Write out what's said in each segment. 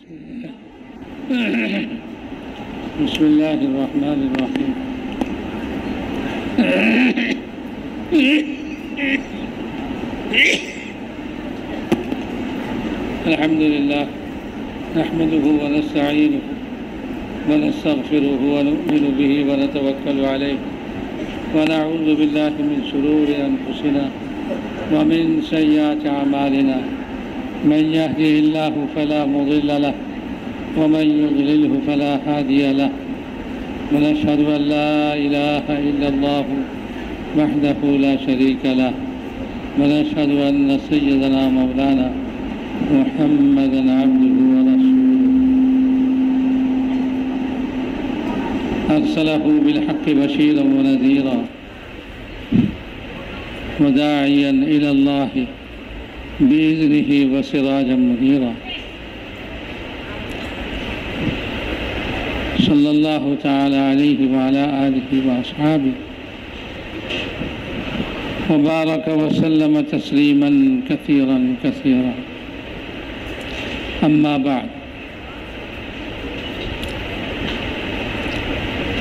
بسم الله الرحمن الرحيم. الحمد لله نحمده ونستعينه ونستغفره ونؤمن به ونتوكل عليه ونعوذ بالله من شرور أنفسنا ومن سيئات أعمالنا من يهده الله فلا مضل له ومن يضلله فلا هادي له ونشهد أن لا إله إلا الله وحده لا شريك له ونشهد أن سيدنا مولانا محمدا عبده ورسوله أرسله بالحق بشيرا ونذيرا وداعيا إلى الله بإذنه وسراجا منيرا صلى الله تعالى عليه وعلى آله وأصحابه وبارك وسلم تسليما كثيرا كثيرا. أما بعد،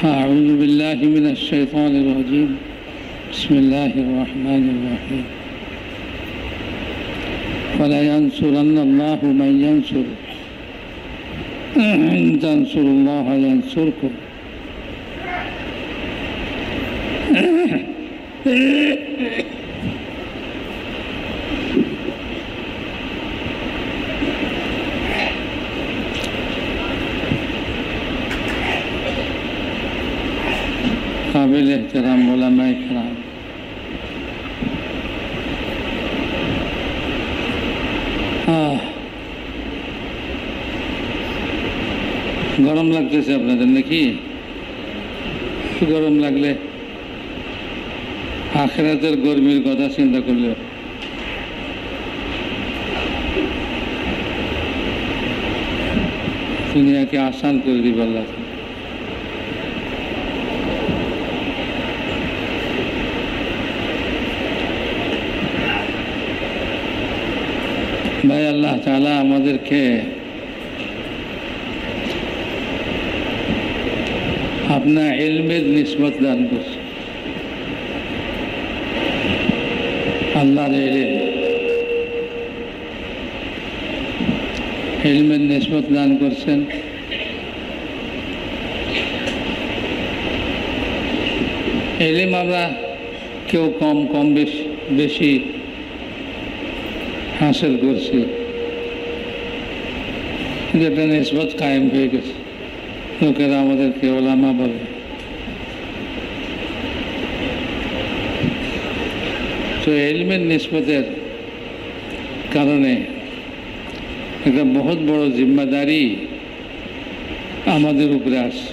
أعوذ بالله من الشيطان الرجيم. بسم الله الرحمن الرحيم. ولينصرن الله من ينصره إن تنصروا الله ينصركم قابل احترام علماء کرام، গরম লাগতেছে আপনাদের নাকি? গরম লাগলে আখিরাতের গরমির কথা চিন্তা করলে দুনিয়াকে আসান করে দিবে আল্লাহ। ভাই, আল্লাহ তাআলা আমাদেরকে अपना इल्मेर निस्बत दान कर, अल्लाहर इल्मेर निस्बत दान करছেন। इल्म আমরা কেউ কম কম বেশি হাসিল করছি, যেটা নিসবত কায়েম হয়ে গেছে। লোকেরা আমাদেরকে ওলামা বলে। তো ইলমের নিসবতের কারণে একটা বহুত বড় জিম্মাদারি আমাদের উপরে আসে।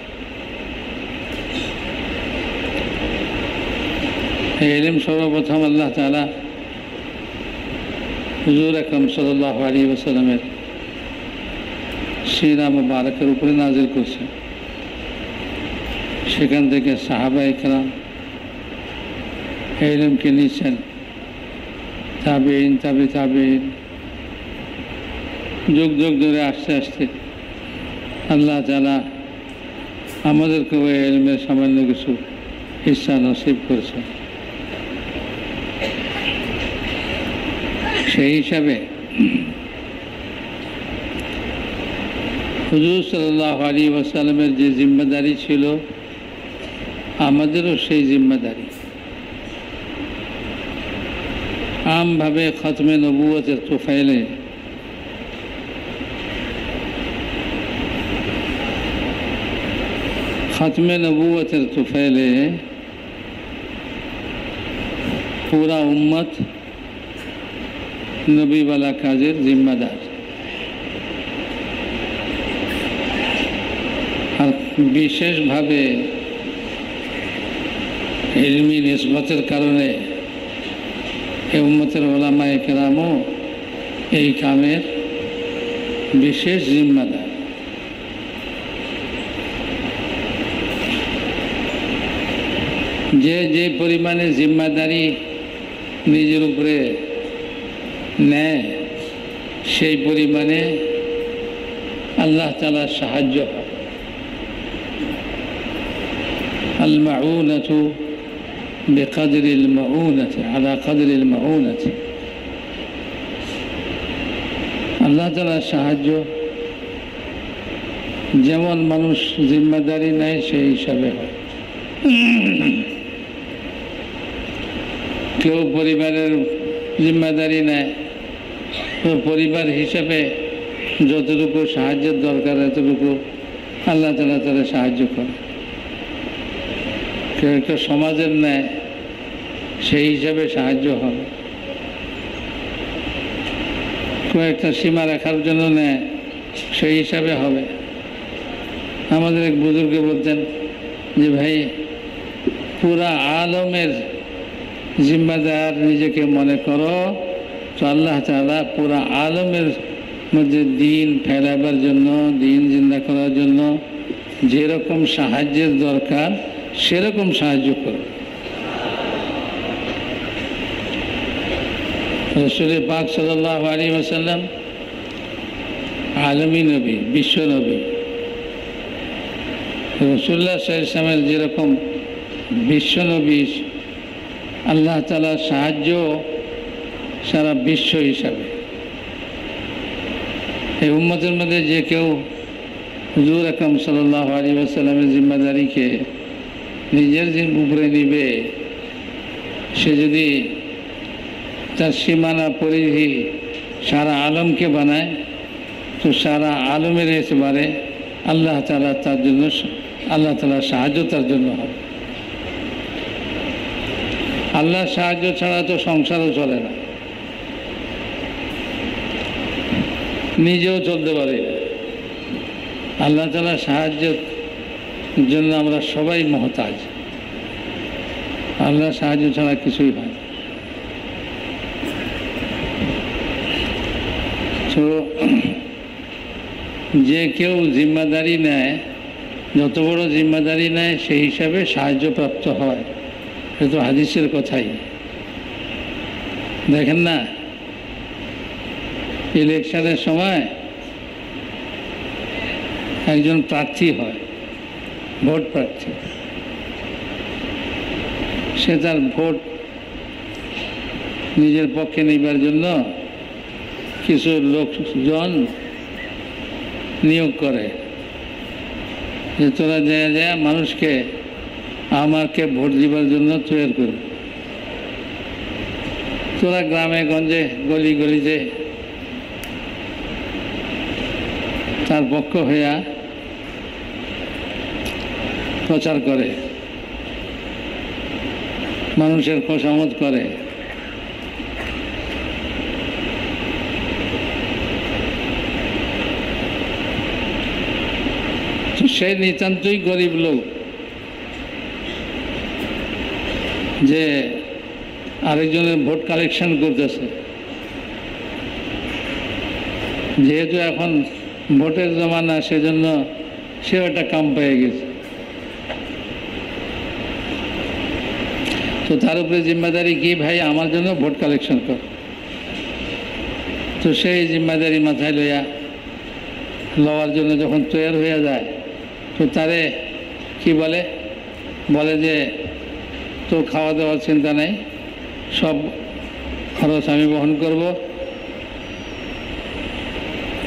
এই ইলম সর্বপ্রথম আল্লাহ তাআলা হুজুর আকরাম সাল্লাল্লাহু আলাইহি ওয়াসাল্লামের সিরা মুবারকের উপরে নাজিল করছে। সেখান থেকে সাহাবায়ে কেরাম এই ইলমকে নিয়েছেন, তাবেঈন তাবে তাবেঈন, যুগ যুগ ধরে আস্তে আস্তে আল্লাহ তাআলা আমাদেরকে ওই ইলমের সামান্য কিছু হিস্সা নসিব করেছেন। সেই হিসাবে হুজুর সাল্লাল্লাহু আলাইহি ওয়াসাল্লামের যে জিম্মাদারি ছিল, আমাদেরও সেই জিম্মাদারি। আমভাবে খতমে নবুয়তের তোফাইলে পুরা উম্মত নবীওয়ালা কাজের জিম্মাদার। আর বিশেষভাবে ইলমি নিসবতের কারণে এই উম্মতের ওলামায়ে কেরামও এই কামের বিশেষ জিম্মাদার। যে যে পরিমাণে জিম্মাদারি নিজের উপরে নেয়, সেই পরিমাণে আল্লাহ তাআলার সাহায্য হয়। আল মাউনাতু বিকদরিল মাউনাতি আলা কদরিল মাউনাতি, আল্লাহ তাআলার সাহায্য যেমন মানুষ জিম্মাদারি নেয় সেই হিসাবে হয়। কেউ পরিবারের জিম্মাদারি নেয়, তো পরিবার হিসাবে যতটুকু সাহায্যের দরকার এতটুকু আল্লাহ তাআলা তারা সাহায্য করে। কেউ একটা সমাজের নেয়, সেই হিসাবে সাহায্য হবে। কেউ একটা সীমা রাখার জন্য নেয়, সেই হিসাবে হবে। আমাদের এক বুজুর্গ বলতেন যে ভাই, পুরা আলমের জিম্মাদার নিজেকে মনে করো, তো আল্লাহ তাআলা পুরা আলমের মধ্যে দিন ফেলাবার জন্য, দিন জিন্দা করার জন্য যেরকম সাহায্যের দরকার সেরকম সাহায্য করো। রাসূল পাক সাল্লাল্লাহু আলাইহি ওয়াসাল্লাম আলমী নবী, বিশ্ব নবী। রাসূলুল্লাহ সাল্লাল্লাহু আলাইহি ওয়াসাল্লামের যেরকম বিশ্ব নবী, আল্লাহ তাআলার সাহায্য সারা বিশ্ব হিসাবে। এই উম্মতের মধ্যে যে কেউ হুজুর আকরাম সাল্লাল্লাহু আলাইহি ওয়াসাল্লামের জিম্মাদারিকে নিজের উপরে নিবে, সে যদি তার সীমানা পরিধি সারা আলমকে বানায়, তো সারা আলমের এসবারে আল্লাহ তাআলা তার জন্য, আল্লাহ তাআলার সাহায্য তার জন্য হবে। আল্লাহর সাহায্য ছাড়া তো সংসারও চলে না, নিজেও চলতে পারি না। আল্লাহ তাআলার সাহায্যের জন্য আমরা সবাই মহতাজ। আল্লাহর সাহায্য ছাড়া কিছুই হয় না। তো যে কেউ জিম্মাদারি নেয়, যত বড় জিম্মাদারি নেয় সেই হিসাবে সাহায্যপ্রাপ্ত হয়। এ তো হাদিসের কথাই। দেখেন না, ইলেকশনের সময় একজন প্রার্থী হয়, ভোট প্রার্থী। সে তার ভোট নিজের পক্ষে নেবার জন্য কিছু লোকজন নিয়োগ করে যে তোরা যায় যায় মানুষকে আমাকে ভোট দিবার জন্য তৈরি করবে। তোরা গ্রামে গঞ্জে গলি গলিতে তার পক্ষ হইয়া প্রচার করে, মানুষের খোশামদ করে। তো সে নিতান্তই গরিব লোক, যে আরেকজনের ভোট কালেকশন করতেছে। যেহেতু এখন ভোটের জমানা, সেজন্য সেও একটা কাম পেয়ে গেছে। তো তার উপরে জিম্মাদারি কি, ভাই আমার জন্য ভোট কালেকশন কর। তো সেই জিম্মাদারি মাথায় লইয়া লওয়ার জন্য যখন তৈরি হয়ে যায়, তো তারে কি বলে, বলে যে তোর খাওয়া দাওয়ার চিন্তা নেই, সব খরচ আমি বহন করব।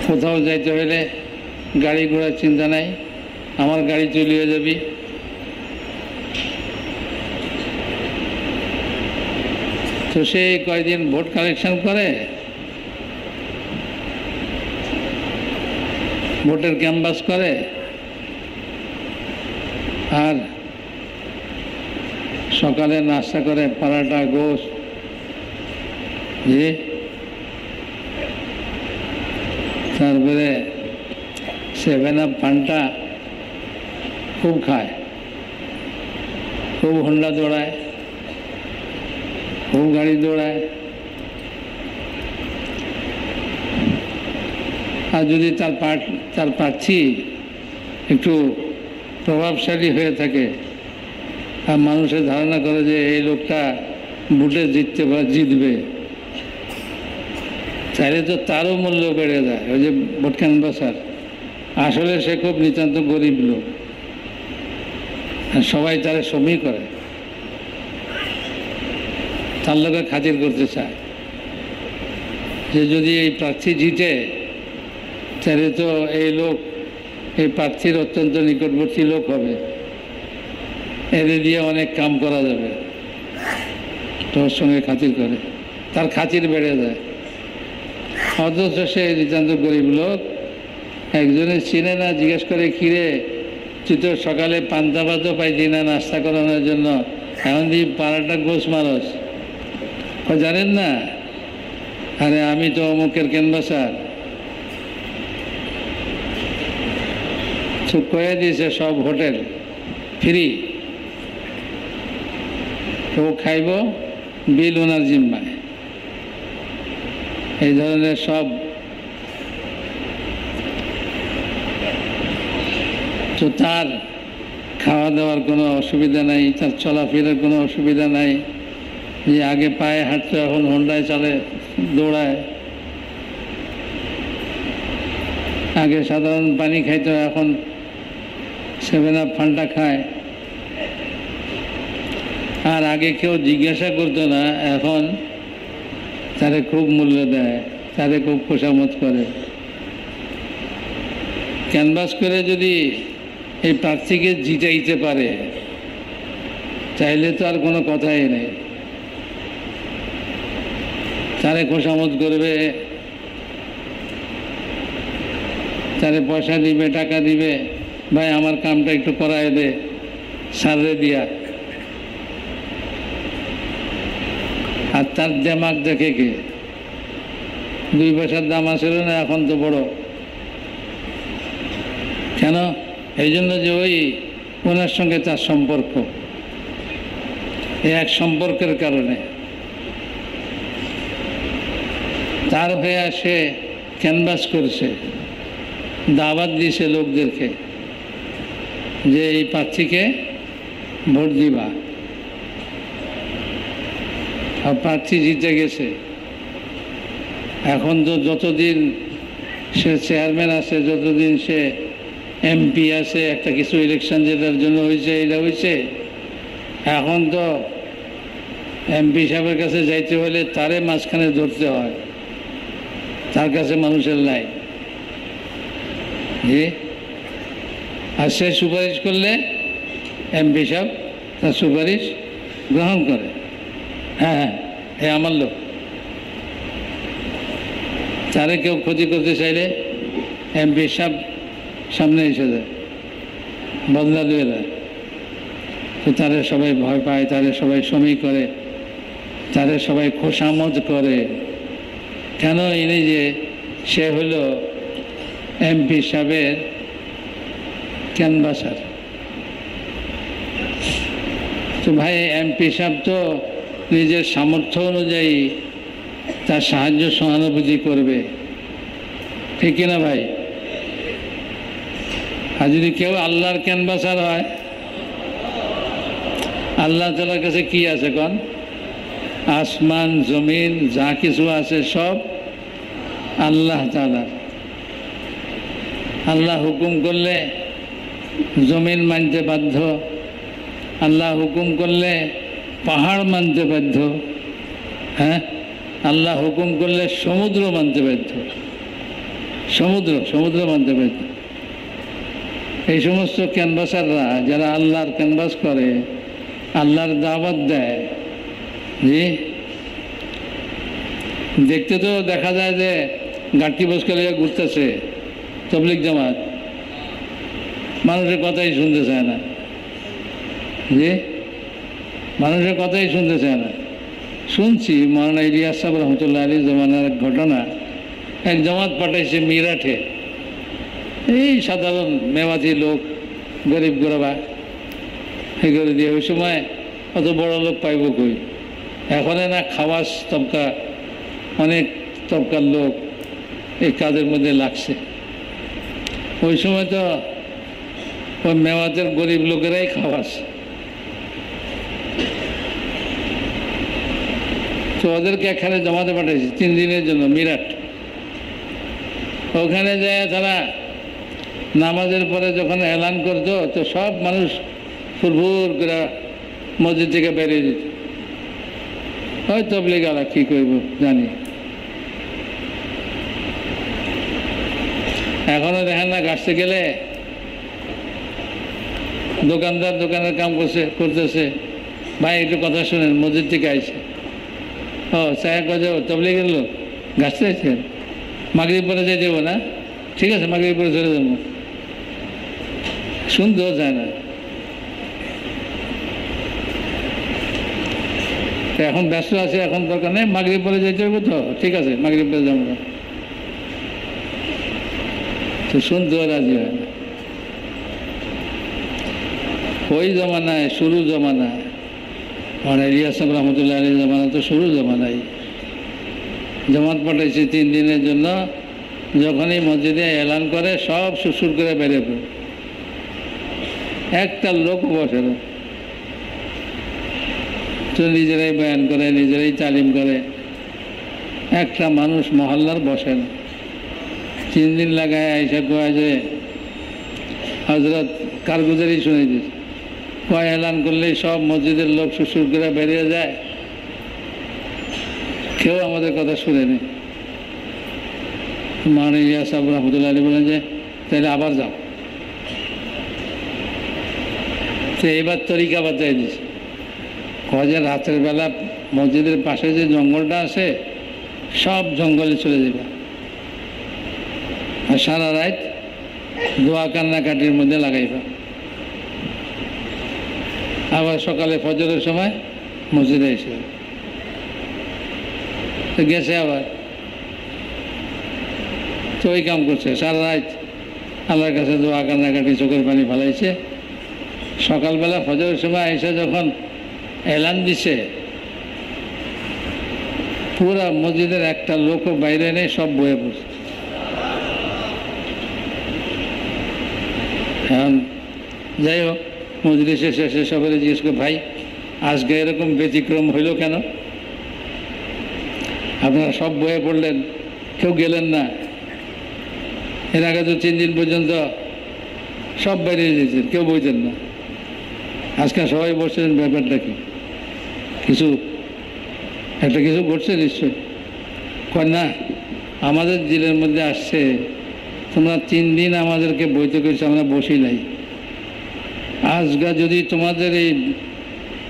কোথাও যাইতে হলে গাড়ি ঘোড়ার চিন্তা নাই, আমার গাড়ি চলিয়ে যাবি। তো সে কয়দিন ভোট কালেকশন করে, ভোটের ক্যানভাস করে, আর সকালে নাস্তা করে পরাটা, গোশত, তারপরে 7 আপ ফান্টা খুব খায়, খুব হোন্ডা দৌড়ায়, খুব গাড়ি দৌড়ায়। আর যদি তার প্রার্থী একটু প্রভাবশালী হয়ে থাকে, আর মানুষের ধারণা করে যে এই লোকটা ভোটে জিতবে, তাহলে তো তারও মূল্য বেড়ে যায়। ওই যে ভোট ক্যানভাসার, আসলে সে খুব নিতান্ত গরিব লোক, সবাই তারা সমী করে, তার লোকে খাতির করতে চায় যে যদি এই প্রার্থী জিতে তাহলে তো এই লোক এই প্রার্থীর অত্যন্ত নিকটবর্তী লোক হবে, এদের দিয়ে অনেক কাম করা যাবে, তোর সঙ্গে খাতির করে, তার খাতির বেড়ে যায়। অথচ সে নিতান্ত গরিব লোক, একজনে চিনে না, জিজ্ঞেস করে কিরে তুই তো সকালে পান্তা ভাতও পাইতি না নাস্তা করানোর জন্য, এখন দিয়ে পাড়াটা গোস মারস, জানেন না? আরে আমি তো অমুকের ক্যানভাসার। চুপ করে দিয়েছে, সব হোটেল ফ্রি, ও খাইব, বিল ওনার জিম্মায়। এই ধরনের সব, তো তার খাওয়া দাওয়ার কোনো অসুবিধা নাই, তার চলাফেরার কোনো অসুবিধা নাই, যে আগে পায়ে হাঁটতো এখন হোন্ডায় চলে, দৌড়ায়, আগে সাধারণ পানি খাইতো এখন 7 আপ ফান্টা খায়, আর আগে কেউ জিজ্ঞাসা করতো না, এখন তারে খুব মূল্য দেয়, তারে খুব খোশামত করে। ক্যানভাস করে যদি এই প্রার্থীকে জিতাইতে পারে চাইলে তো আর কোনো কথাই নেই, তারে খোশামত করবে, তারে পয়সা দিবে, টাকা দিবে, ভাই আমার কামটা একটু করায় দে সারে দিয়া। আর তার দেমাগ দেখে কে, 2 পয়সার দাম আসলে না, এখন তো বড়। কেন? এই জন্য যে ওই ওনার সঙ্গে তার সম্পর্ক, এই এক সম্পর্কের কারণে তার হয়ে সে ক্যানভাস করছে, দাওয়াত দিয়েছে লোকদেরকে যে এই প্রার্থীকে ভোট দিবা, আর প্রার্থী জিতে গেছে। এখন তো যতদিন সে চেয়ারম্যান আছে, যতদিন সে এমপি আছে, একটা কিছু ইলেকশন যেটার জন্য হয়েছে, এটা হয়েছে, এখন তো এমপি সাহেবের কাছে যাইতে হলে তারে মাঝখানে ধরতে হয়, তার কাছে মানুষের নাই, জি। আর সে সুপারিশ করলে এমপি সাহেব তার সুপারিশ গ্রহণ করে, হ্যাঁ হ্যাঁ এ আমার লোক। তারে কেউ ক্ষতি করতে চাইলে এমপি সাহেব সামনে এসে যায়, বদলা দিয়ে দেয়। তো তারে সবাই ভয় পায়, তারে সবাই সমী করে, তারে সবাই খোশামত করে। কেন? ইনি যে সে হলো এমপি সাহেবের ক্যানভাসার। তো ভাই এমপি সাহেব তো নিজের সামর্থ্য অনুযায়ী তার সাহায্য সহানুভূতি করবে, ঠিক কিনা ভাই? আর যদি কেউ আল্লাহর ক্যানভাসার হয়, আল্লাহ তাআলার কাছে কি আছে কোন? আসমান জমিন যা কিছু আছে সব আল্লাহ তাআলার। আল্লাহ হুকুম করলে জমিন মানতে বাধ্য, আল্লাহ হুকুম করলে পাহাড় মানতে বাধ্য, হ্যাঁ, আল্লাহ হুকুম করলে সমুদ্র মানতে বাধ্য, সমুদ্র মানতে বাধ্য। এই সমস্ত ক্যানভাসাররা যারা আল্লাহর ক্যানভাস করে, আল্লাহর দাওয়াত দেয়, জি, দেখতে তো দেখা যায় যে গাঠি বসকালে ঘুরতেছে তবলিগ জামাত, মানুষের কথাই শুনতে চায় না, জি, মানুষের কথাই শুনতে চায় না। শুনছি মৌলানা ইলিয়াস সাহেব রহমতুল্লাহ আলী জমানার এক ঘটনা, এক জামাত পাঠাইছে মিরাটে, এই সাধারণ মেওয়াতি লোক, গরিব গোরবা, এই করে দিয়ে। ওই সময় অত বড় লোক পাইব কই, এখন না খাওয়াস তবকা, অনেক তবকার লোক এই কাজের মধ্যে লাগছে। ওই সময় তো ওই মেওয়াতের গরিব লোকেরাই খাওয়াস। তো ওদেরকে এখানে জমাতে পাঠাইছি 3 দিনের জন্য মিরাট। ওখানে যায় তারা নামাজের পরে যখন এলান করতো তো সব মানুষ ফুরফুর করে মসজিদ থেকে বেরিয়ে যেত। ওই তবলিগ আলা কী করব জানি। এখনো দেখেন না, গাছতে গেলে দোকানদার দোকানের কাম করতেছে, ভাই একটু কথা শুনেন, মসজিদ থেকে আইছে। ও চায় কাজে তবলিগের লোক গাছতে আইছেন, মাগরিব পরে যাই দেবো না, ঠিক আছে মাগরিব পরে চলে যাবো, শুনতেও চায় না। এখন ব্যস্ত আছে, এখন দরকার নেই, মাগরিব পরে যেতে হবে তো, ঠিক আছে মাগরিব পরে যাবো না, তো শুনতেও রাজি হয় না। ওই জমানায় শুরু জমানায় মানে ইলিয়াস সাহেব রহমতুল্লাহ আলী জমানা তো শুরু জমানায় জামাত পাঠাইছে 3 দিনের জন্য। যখনই মসজিদে এলান করে সব সুসুর করে বেরিয়ে পড়ে, একটা লোক বসে না, তো নিজেরাই বয়ান করে, নিজেরাই তালিম করে, একটা মানুষ মহল্লার বসে না। 3 দিন লাগায় আইসা কয় যে হজরত কারগুজারি শুনে দিচ্ছে, কয় এলান করলেই সব মসজিদের লোক সুসুর করে বেরিয়ে যায়, কেউ আমাদের কথা শুনেনি। মানে ইলিয়াস সাহেব রহমতুল্লাহ আলী বলেন যে তাহলে আবার যাও। তো এইবার তরিকা বাতাই দিচ্ছে, কয় যে রাতের বেলা মসজিদের পাশে যে জঙ্গলটা আছে সব জঙ্গলে চলে যাবে, আর সারা রাত দোয়া কান্নাকাটির মধ্যে লাগাইবা। আবার সকালে ফজরের সময় মসজিদে এসে তো গেছে, আবার তো ওই কাম করছে, সারা রাত আল্লাহর কাছে দোয়া কান্নাকাটি চোখের পানি ফেলাইছে। সকালবেলা ফজরের সময় এসে যখন এলান দিছে, পুরা মসজিদের একটা লোকও বাইরে নেই, সব বয়ে পড়ছে। এখন যাই হোক, মজলিসে শেষে সবাই জিজ্ঞেস করে, ভাই আজকে এরকম ব্যতিক্রম হইল কেন? আপনারা সব বয়ে পড়লেন, কেউ গেলেন না। এর আগে তো 3 দিন পর্যন্ত সব বেরিয়ে যেতেন, কেউ বইতেন না, আজকে সবাই বসছেন, ব্যাপারটা কি? কিছু ঘটছে নিশ্চয়। কয় না, আমাদের দিলের মধ্যে আসছে, তোমরা 3 দিন আমাদেরকে বইতে করেছো, আমরা বসি নাই, আজকে যদি তোমাদের এই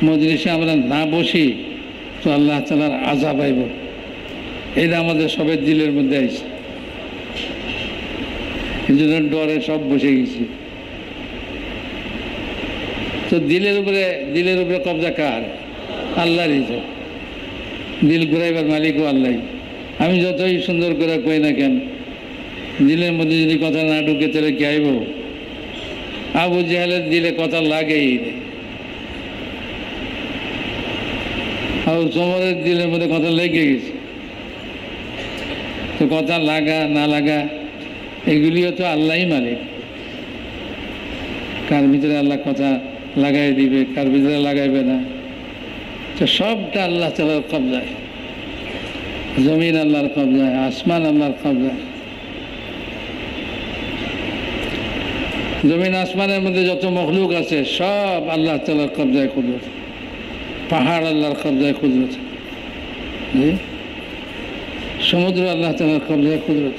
মজলিসে আমরা না বসি তো আল্লাহ তাআলার আযাব আইব, এটা আমাদের সবের দিলের মধ্যে আইছে। এই জন্য ডরে সব বসে গেছি। তো দিলের উপরে কবজা কার? আল্লাহরই। তো দিল ঘুরাইবার মালিকও আল্লাহ। আমি যতই সুন্দর করে কই না কেন, দিলের মধ্যে যদি কথা না ঢুকে তাহলে কি আইব? আবু জাহেলের দিলে কথা লাগেই নেই, আবু ওমরের দিলের মধ্যে কথা লেগে গেছে। তো কথা লাগা না লাগা এগুলিও তো আল্লাহই মালিক। কার ভিতরে আল্লাহ কথা লাগাই দিবে, কার ভিতরে লাগাইবে না, তো সবটা আল্লাহ তাআলার কবজায়। জমিন আল্লাহর কবজায়, আসমান আল্লাহর কবজায়। জমিন আসমানের মধ্যে যত মখলুক আছে সব আল্লাহ তাআলার কবজায় কুদরত। পাহাড় আল্লাহর কবজায় কুদরত, সমুদ্র আল্লাহ তাআলার কবজায় কুদরত।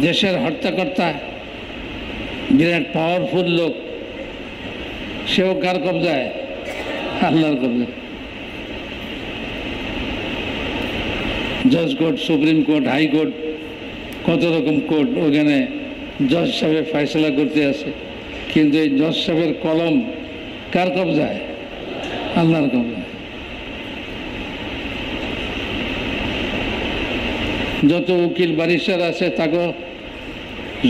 দেশের হর্তাকর্তা বিরাট পাওয়ারফুল লোক, সেও কার কবজায়? আল্লাহর কবজায়। জজ কোর্ট, সুপ্রিম কোর্ট, হাইকোর্ট, কত রকম কোর্ট, ওখানে জজ সাহেব ফয়সলা করতে আছে, কিন্তু এই জজ সাহেবের কলম কার কবজায়? আল্লাহর কবজায়। যত উকিল বারিস্টার আছে তাকে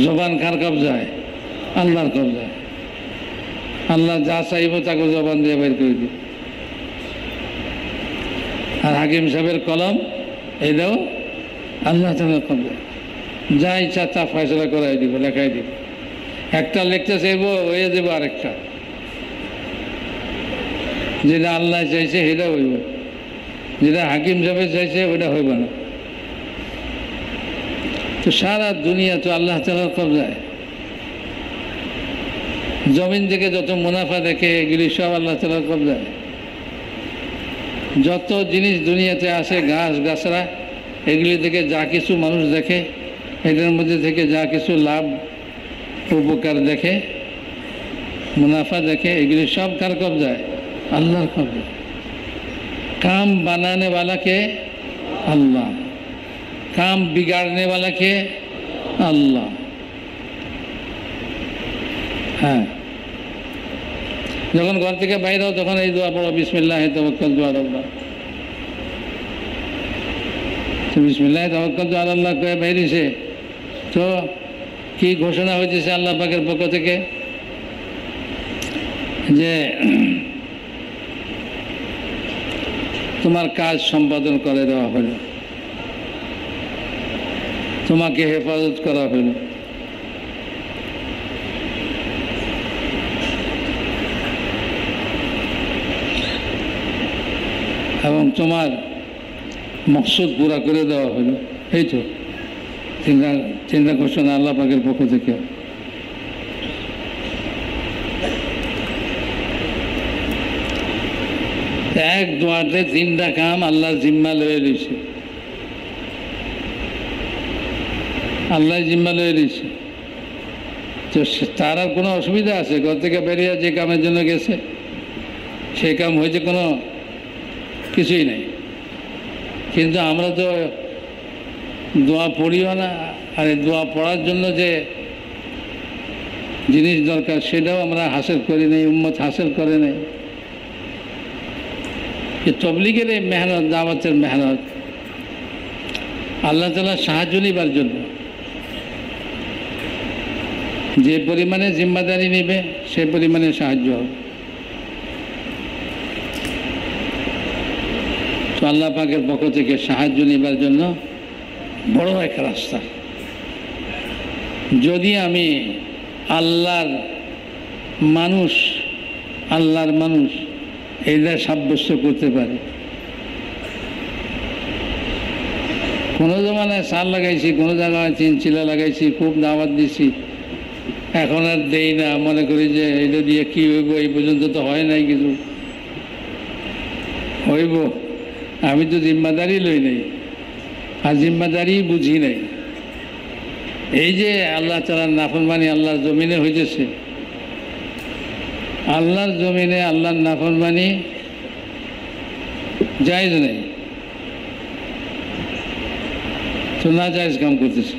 জবান কার কবজায়? আল্লাহর কবজায়। আল্লাহ যা চাইব তাকে জবান দিয়ে বের করে দিবে। আর হাকিম সাহেবের কলম, এটাও আল্লাহ তাআলার কবজায়। যা ইচ্ছা তা ফয়সলা করাই দিব, লেখাই দিব। একটা লিখতে চাইব, হয়ে দেবো আরেকটা। যেটা আল্লাহ চাইছে সেটা হইব, যেটা হাকিম সাহেব চাইছে ওটা হইব না। তো সারা দুনিয়া তো আল্লাহ তাআলার কবজায়। জমিন থেকে যত মুনাফা দেখে এগুলি সব আল্লাহ তাআলার কবজায়। যত জিনিস দুনিয়াতে আসে, গাছ গাছরা, এগুলি থেকে যা কিছু মানুষ দেখে, এটার মধ্যে থেকে যা কিছু লাভ উপকার দেখে, মুনাফা দেখে, এগুলি সব কার কবজায়? আল্লাহর কবজায়। काम बनाने वाला के अल्लाह, काम बिगाड़ने वाला के अल्लाह। हाँ, যখন ঘর থেকে বাইরে হও তখন এই দোয়া পড়ো, বিসমিল্লাহি তাওয়াক্কালতু আলাল্লাহ। তো বিসমিল্লাহি তাওয়াক্কালতু আলাল্লাহ কয়ে বাইরেছে, তো কি ঘোষণা হয়েছে আল্লাহ পাকের পক্ষ থেকে? যে তোমার কাজ সম্পাদন করে দেওয়া হলো, তোমাকে হেফাজত করা হলো। এবং তোমার মকসুদ পুরা করে দেওয়া হলো। এই তো চিন্তা ঘোষণা আল্লাহ পাকের পক্ষ থেকে। এক দোয়াতে তিনটা কাম আল্লাহর জিম্মা লয়ে রয়েছে, আল্লাহ জিম্মা লয়ে রয়েছে। তো তার আর কোনো অসুবিধা আছে? ঘর থেকে বেরিয়ে যে কামের জন্য গেছে সেই কাম হয়েছে, কোনো কিছুই নেই। কিন্তু আমরা তো দোয়া পড়িও না, আর এই দোয়া পড়ার জন্য যে জিনিস দরকার সেটাও আমরা হাসিল করি নাই, উম্মত হাসিল করে নাই। তবলিগের এই মেহনত, দাওয়াতের মেহনত আল্লাহ তাআলার সাহায্য নিবার জন্য। যে পরিমাণে জিম্মাদারি নেবে সে পরিমাণে সাহায্য হবে। তো আল্লাহ পাকের পক্ষ থেকে সাহায্য নেবার জন্য বড় এক রাস্তা। যদি আমি আল্লাহর মানুষ এইটা সাব্যস্ত করতে পারি। কোনো জমানায় সার লাগাইছি, কোনো জায়গায় চিনচিলা লাগাইছি, খুব দাওয়াত দিছি, এখন আর দেই না, মনে করি যে এটা দিয়ে কি হইব, এই পর্যন্ত তো হয় নাই, কিছু হইব। আমি তো জিম্মাদারি লই নাই, আর জিম্মাদারি বুঝি নাই। এই যে আল্লাহ তাআলার নাফরমানি আল্লাহর জমিনে হইতেছে, আল্লাহর জমিনে আল্লাহর নাফরমানি জায়েজ নেই, তো না জায়েজ কাম করতেছে।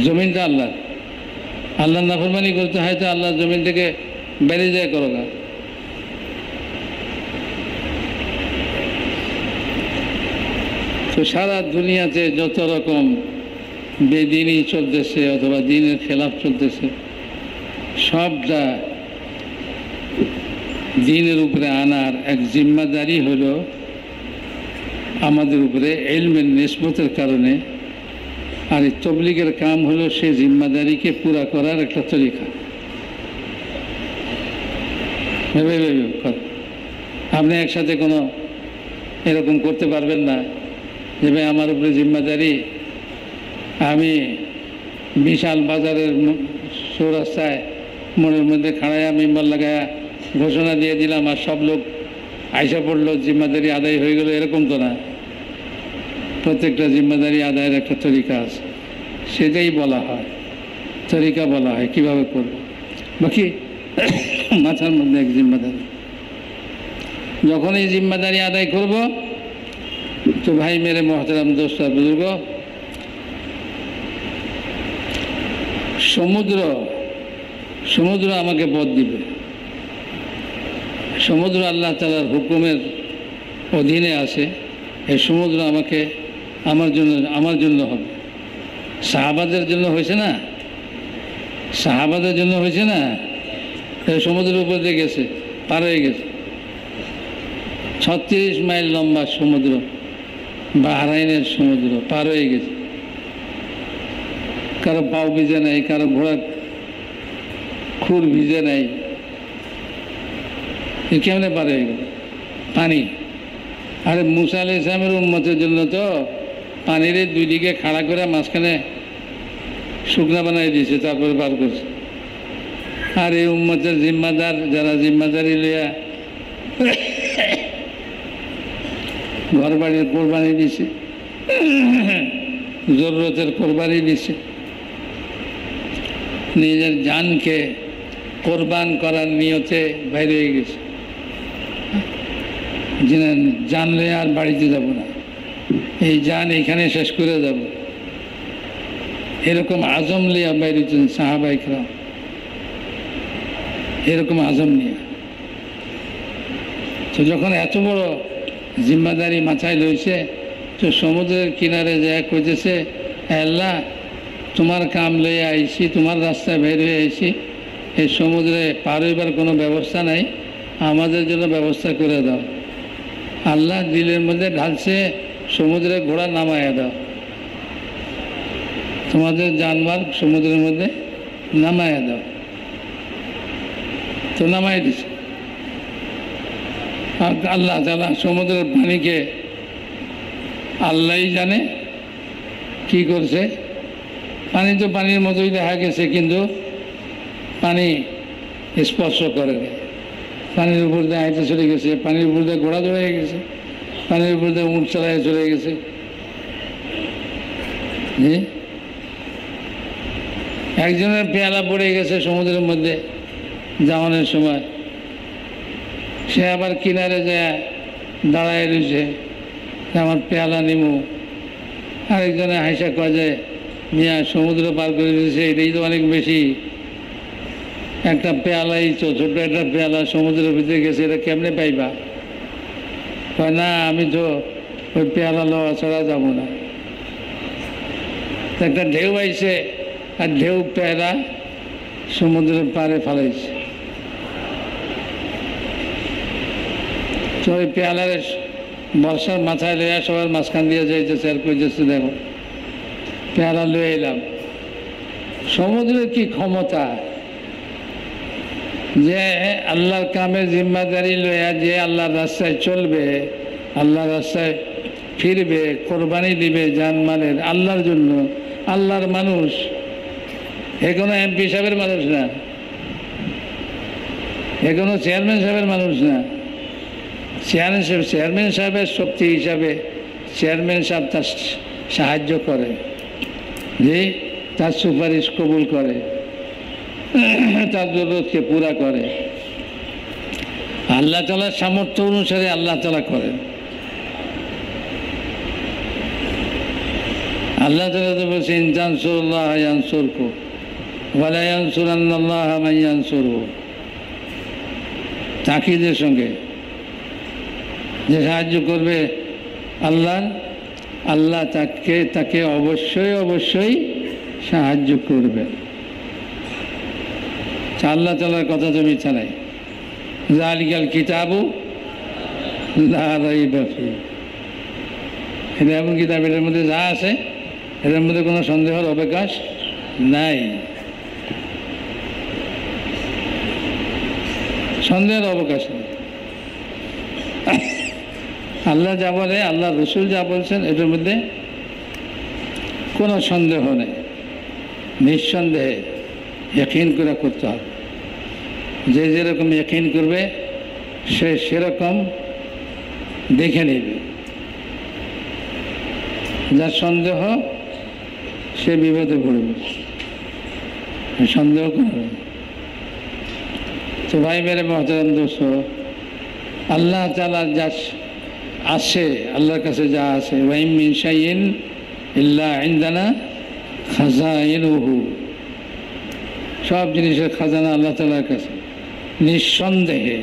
জমিনটা আল্লাহর নাফরমানি করতে হয়, তো আল্লাহর জমিন থেকে বেরিয়ে যায় করো গা। তো সারা দুনিয়াতে যত রকম বেদিনই চলতেছে অথবা দিনের খেলাফ চলতেছে, সবটা দিনের উপরে আনার এক জিম্মাদারি হলো আমাদের উপরে ইলমের নিসবতের কারণে। আর এই তবলিগের কাম হলো সেই জিম্মাদারিকে পুরা করার একটা তরিকা। আপনি একসাথে কোনো এরকম করতে পারবেন না যে ভাই আমার উপরে জিম্মাদারি, আমি বিশাল বাজারের চৌরাস্তায় মনের মধ্যে খাড়াইয়া মেম্বার লাগায়া ঘোষণা দিয়ে দিলাম আর সব লোক আইসা পড়লো, জিম্মাদারি আদায় হয়ে গেল, এরকম তো না। প্রত্যেকটা জিম্মাদারি আদায়ের একটা তরিকা আছে, সেটাই বলা হয়, তরিকা বলা হয় কীভাবে করব। বাকি মাথার মধ্যে এক জিম্মাদারি, যখন এই জিম্মাদারি আদায় করব, তো ভাই মেরে মহতারাম দোস্ত বুজুর্গ, সমুদ্র আমাকে পথ দিবে। সমুদ্র আল্লাহ তাআলার হুকুমের অধীনে আছে। এই সমুদ্র আমার জন্য হবে। সাহাবাদের জন্য হয়েছে না, সাহাবাদের জন্য হয়েছে না। এই সমুদ্রের উপর দিয়ে গেছে, পার হয়ে গেছে। 36 মাইল লম্বা সমুদ্র, বাহরাইনের সমুদ্র পার হয়ে গেছে। কারো পাও ভিজে নাই, কারো ঘোড়ার খুর ভিজে নাই। কেমনে পার হয়ে গেল? পানি। আরে মুসা আলাইহিস সালামের উম্মতের জন্য তো পানির দুই দিকে খাড়া করে মাঝখানে শুকনা বানাই দিয়েছে, তারপরে পার করছে। আর এই উম্মতের জিম্মাদার যারা জিম্মাদারি লইয়া ঘর বাড়ির কোরবানি দিছে, জরুরতের কোরবানি দিছে, নিজের জানকে কোরবান করার নিয়তে বাইরে হয়ে গেছে, জানলে আর বাড়িতে যাব না, এই জান এখানে শেষ করে যাব, এরকম আজম লিয়া বাইরেছেন সাহাবাইকরা, এরকম আজম নিয়ে। তো যখন এত বড় জিম্মাদারি মাথায় লইছে, তো সমুদ্রের কিনারে যা কইতেছে, আল্লাহ তোমার কাম লইয়া আইছি, তোমার রাস্তায় বের হয়ে আইছি, এই সমুদ্রে পার হইবার কোনো ব্যবস্থা নাই, আমাদের জন্য ব্যবস্থা করে দাও। আল্লাহ দিলের মধ্যে ঢালছে, সমুদ্রে ঘোড়া নামাইয়া দাও, তোমাদের জানমাল সমুদ্রের মধ্যে নামাইয়া দাও। তো নামাই দিছে। আল্লাহ তাআলা সমুদ্রের পানিকে আল্লাহই জানে কি করছে। পানি তো পানির মতোই দেখা গেছে, কিন্তু পানি স্পর্শ করে না, পানির উপর দিয়ে হাইটে চলে গেছে, পানির উপর দিয়ে ঘোড়া চলে গেছে, পানির উপর দিয়ে উঠ চালায় চলে গেছে। জি, একজনের পেয়ালা পড়ে গেছে সমুদ্রের মধ্যে জামানের সময়, সে আবার কিনারে যায় দাঁড়ায় রয়েছে, আমার পেয়ালা নিমু। আরেকজনে হাসা কয় যে মিয়া সমুদ্র পার করে দিয়েছে, এটাই তো অনেক বেশি, একটা পেয়ালাই তো ছোট একটা পেয়ালা সমুদ্রের ভিতরে গেছে, এটা কেমনে পাইবা? কয় না, আমি তো ওই পেয়ালা লওয়া ছাড়া যাবো না। একটা ঢেউ আইছে, আর ঢেউ পেয়ালা সমুদ্রের পাড়ে ফালাইছে। তো ওই পেয়ালার বর্ষার মাথায় লইয়া সবার মাঝখান দিয়ে যাইতেছে, আর কইতেছে দেখো পেয়ালা লয়ে এলাম। সমুদ্রের কি ক্ষমতা, যে আল্লাহর কামের জিম্মাদারি লইয়া যে আল্লাহর রাস্তায় চলবে, আল্লাহর রাস্তায় ফিরবে, কোরবানি দিবে জানমালের আল্লাহর জন্য, আল্লাহর মানুষ, এ কোনো এমপি সাহেবের মানুষ না, এ কোনো চেয়ারম্যান সাহেবের মানুষ না। চেয়ারম্যান সাহেবের শক্তি হিসাবে চেয়ারম্যান সাহেব তার সাহায্য করে, যে তার সুপারিশ কবুল করে, তার জরুরতকে পুরা করে। আল্লাহ তাআলার সামর্থ্য অনুসারে আল্লাহ তাআলা করেন। আল্লাহ তাআলা তো বলছে ইন তানসুরুল্লাহ ইয়ানসুরকুম ওয়া লা ইয়ানসুরান্নাল্লাহা মান ইয়ানসুরহু, তাকিদের সঙ্গে যে সাহায্য করবে আল্লাহ, আল্লাহ তাকে অবশ্যই অবশ্যই সাহায্য করবে। আল্লাহ তাআলার কথা তো মিথ্যা নাই। যালিকাল কিতাবু লা রাইবা ফীহি, এটা এমন কিতাব, এটার মধ্যে যা আছে এটার মধ্যে কোনো সন্দেহের অবকাশ নাই, সন্দেহের অবকাশ নেই। আল্লাহ যা বলে, আল্লাহ রসুল যা বলছেন, এটার মধ্যে কোনো সন্দেহ নেই, নিঃসন্দেহে ইয়াকিন করে করতে হবে। যে যেরকম ইয়াকিন করবে সে সেরকম দেখে নেবে। যার সন্দেহ সে বিপদে পড়বে, সন্দেহ করবে। তো ভাই মেরে মহতারাম দোস্ত, আল্লাহ তাআলা যা আছে, আল্লাহর কাছে যা আছে, ওয়া ইন মিন শাইইন ইল্লা ইনদানা খাযাইনুহু, সব জিনিসের খাজানা আল্লাহ তাআলার কাছে। নিঃসন্দেহে